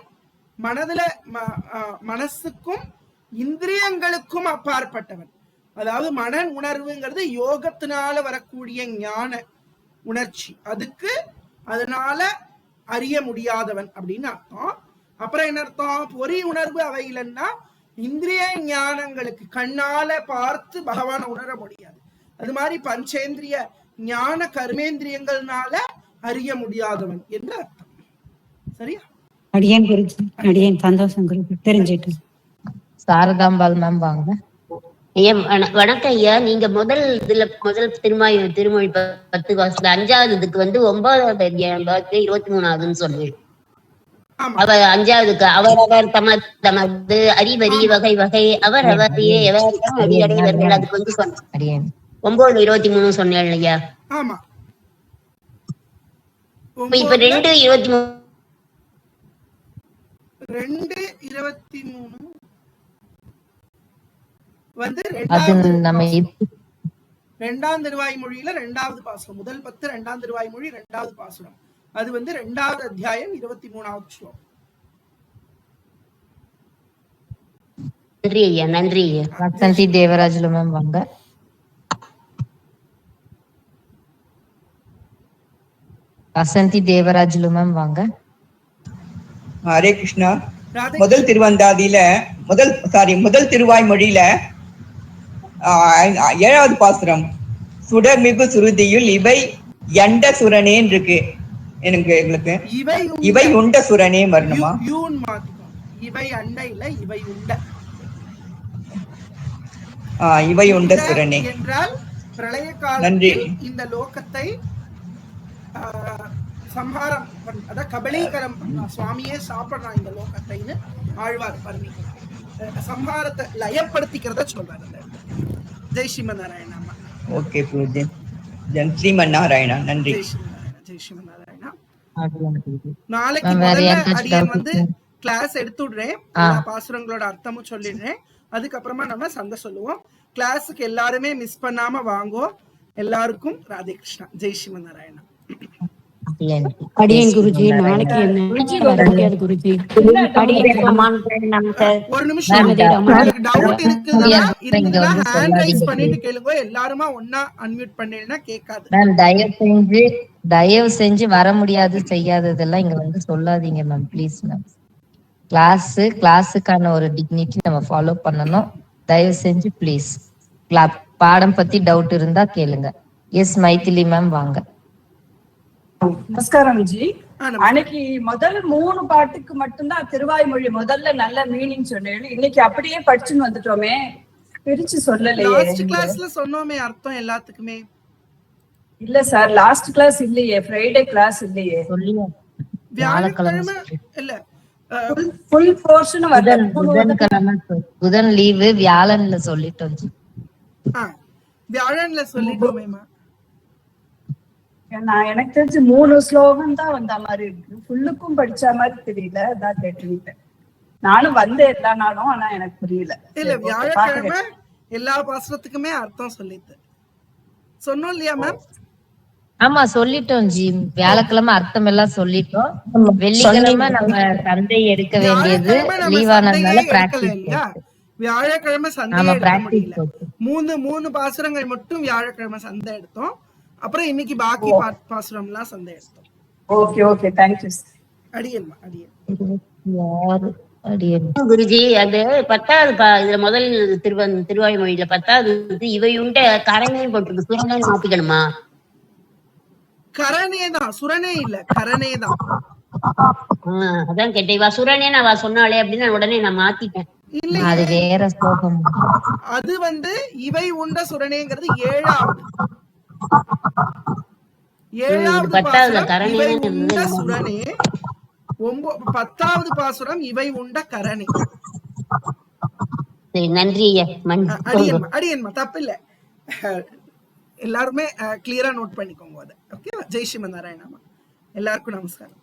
A: மனசுக்கும் இந்திரியங்களுக்கும் அப்பாற்பட்டவன். அதாவது மனன் உணர்வுங்கிறது யோகத்தினால வரக்கூடிய ஞான உணர்ச்சி, அதுக்கு அதனால அறிய முடியாதவன் அப்படின்னு அர்த்தம். அப்புறம் என்ன அர்த்தம்? பொறி உணர்வு அவையிலன்னா இந்திரிய ஞானங்களுக்கு கண்ணால பார்த்து பகவான உணர முடியாது. அது மாதிரி பஞ்சேந்திரிய ஞான கர்மேந்திரியங்கள்னால அறிய முடியாதவன் என்று அர்த்தம். சரியா?
Q: அடியேன் குருஜி, அடியேன் சந்தோஷம் குருஜி, தெரிஞ்சிட்டு.
B: சாரதாம்பாள் மேம் வாங்க.
R: ஐயா வணக்கம் ஐயா. நீங்க முதல் திருமொழி 10 வாசல 5வது இதுக்கு 9வது அத்தியாயம் 23ஆவதுன்னு சொன்னேன். அவ 5வதுக்கு அவரவர் தமது அறிவறி வகை வகை அவர் அவரையே எவரும் அறிவடைவர்கள். அதுக்கு சொன்னேன் 9:23 சொன்னேன் ஐயா.
A: ஆமா.
R: இப்ப 2:23
A: இரண்டாம் திருவாய்மொழியில 2வது பாசுரம். முதல் 10 2ஆம் திருவாய்மொழி 2வது பாசுரம். அது 2வது அத்தியாயம் 23ஆவது ஸ்லோகம்.
R: நன்றி ஐயா. நன்றி ஐயா.
B: வசந்தி தேவராஜுல மேம் வாங்க. வசந்தி தேவராஜுல மேம் வாங்க.
S: ஹரே கிருஷ்ணா. முதல் திருவந்தாதியில முதல் திருவாய்மொழியில 7வது பாசுரம் சுடர்மிகு சுருதியுள் இவை எண்ட சுரனேன்னு இருக்கு. எங்களுக்கு இவை உண்ட சுரனே வரணுமா?
A: இவை அண்டையில இவை உண்ட.
S: இவை உண்ட சுரனே
A: என்றால் பிரளய காலத்தில் இந்த லோகத்தை சம்ஹாரம் அத கபலீகரம் சுவாமியே சாப்பிடுறான் இந்த லோகத்தைன்னு ஆழ்வார் பர்ணிக்கிறார். சம்ஹாரத்தை லயப்படுத்திக்கிறத சொல்றாரு. ஜெய் ஸ்ரீமன் நாராயணா.
S: ஓகே பூஜை. ஸ்ரீமன் நாராயணா. நன்றி.
A: ஜெய் ஸ்ரீமன் நாராயணா. நாளைக்கு முதல்ல கிளாஸ் எடுத்துடுறேன். பாசுரங்களோட அர்த்தமும் சொல்லிடுறேன். அதுக்கப்புறமா நம்ம சந்தை சொல்லுவோம். கிளாஸுக்கு எல்லாருமே மிஸ் பண்ணாம வாங்கோ. எல்லாருக்கும் ராதே கிருஷ்ணா. ஜெய் ஸ்ரீமன் நாராயணா.
E: அடியேன் குருஜி. நாளைக்கு என்ன குருஜி?
A: ஒரு நிமிஷம் டவுட் இருக்குதுன்னா ஹேண்ட் ரைஸ் பண்ணிட்டு கேளுங்க. எல்லாருமா ஒண்ணா அன்மியூட் பண்ணீங்கன்னா கேட்காது.
B: மேம் தயவு செஞ்சு வர முடியாது செய்யாததெல்லாம் இங்க சொல்லாதீங்க மேம். Please ma'am. கிளாஸுக்கான ஒரு டிக்னிட்டி நம்ம ஃபாலோ பண்ணணும். தயவு செஞ்சு ப்ளீஸ். பாடம் பத்தி டவுட் இருந்தா கேளுங்க. எஸ் மைதிலி மேம் வாங்க.
T: நமஸ்காரம் ஜி. அன்னைக்கு முதல் 3 பாட்டுக்கு மட்டும்தான் திருவாய்மொழி முதல்ல நல்ல மீனிங் சொன்னேன். இன்னைக்கு அப்படியே படிச்சுன்னு வந்துட்டோமே, பிரிச்சு சொல்லலையே.
A: லாஸ்ட் கிளாஸ்ல சொன்னோமே அர்த்தம் எல்லாத்துக்குமே.
T: இல்ல சார், லாஸ்ட் கிளாஸ் இல்லையே, ஃப்ரைடே கிளாஸ் இல்லையே.
A: வியாழக்கிழமை இல்ல,
T: ஃபுல் போர்ஷன்
B: புதன் லீவு, வியாழன்ல சொல்லிட்டோம் ஜி.
A: வியாழன்ல சொல்லிட்டோமேமா.
T: நான் எனக்கு தெரிஞ்சு 3 ஸ்லோகம் தான் வந்த மாதிரி இருக்கு. ஃபுல்லுக்கும் படிச்ச மாதிரி தெரியல. அதான் கேட்டுக்கிட்டேன். நானும் வந்தேன் எல்லா நாளும், ஆனா எனக்கு புரியல.
A: இல்ல வியாழக்கிழமை எல்லா பாசுரத்துக்குமே அர்த்தம் சொல்லிட்டு சொன்னோம் இல்லையா மேம்?
B: ஆமா சொல்லிட்டோம் ஜி. வியாழக்கிழமை அர்த்தம் எல்லாம் சொல்லிட்டோம். வெள்ளிக்கிழமை நம்ம சந்தை எடுக்க வேண்டியது லீவானதுனால பிராக்டிஸ்.
A: வியாழக்கிழமை சந்தை எடுக்க முடியல. 3 பாசுரங்கள் மட்டும் வியாழக்கிழமை சந்தை எடுத்தோம். அப்புறம் இன்னைக்கு பாக்கி பாசுரம் எல்லாம் சந்தை எடுத்தோம்.
T: Okay okay, thank you.
R: அடியேன் குருஜி. அது 10வது இதுல முதல் திருவாய்மொழியில 10வது இவையுண்ட கரணையும் போட்டிருக்கு. சுரணை மாத்திக்கணுமா?
A: கரணேதான், சுரணே இல்ல, கரணேதான்.
R: அதான் கேட்டேன். சுரணே நான் சொன்னாலே அப்படின்னு உடனே நான் மாத்திட்டேன்.
B: அது வேற ஸ்லோகம்.
A: அது இவை உண்ட சுரணேங்கிறது 7வது. 7வது பாசுரம் இவை உண்ட சுரணே. 10வது பாசுரம் இவை உண்ட கரணே.
R: நன்றி
A: அடியன்மா, தப்பு இல்ல. எல்லாருமே கிளியரா நோட் பண்ணிக்கோங்க. ஓகே. ஜெய் ஸ்ரீமன் நாராயணா. எல்லாருக்கும் நமஸ்காரம்.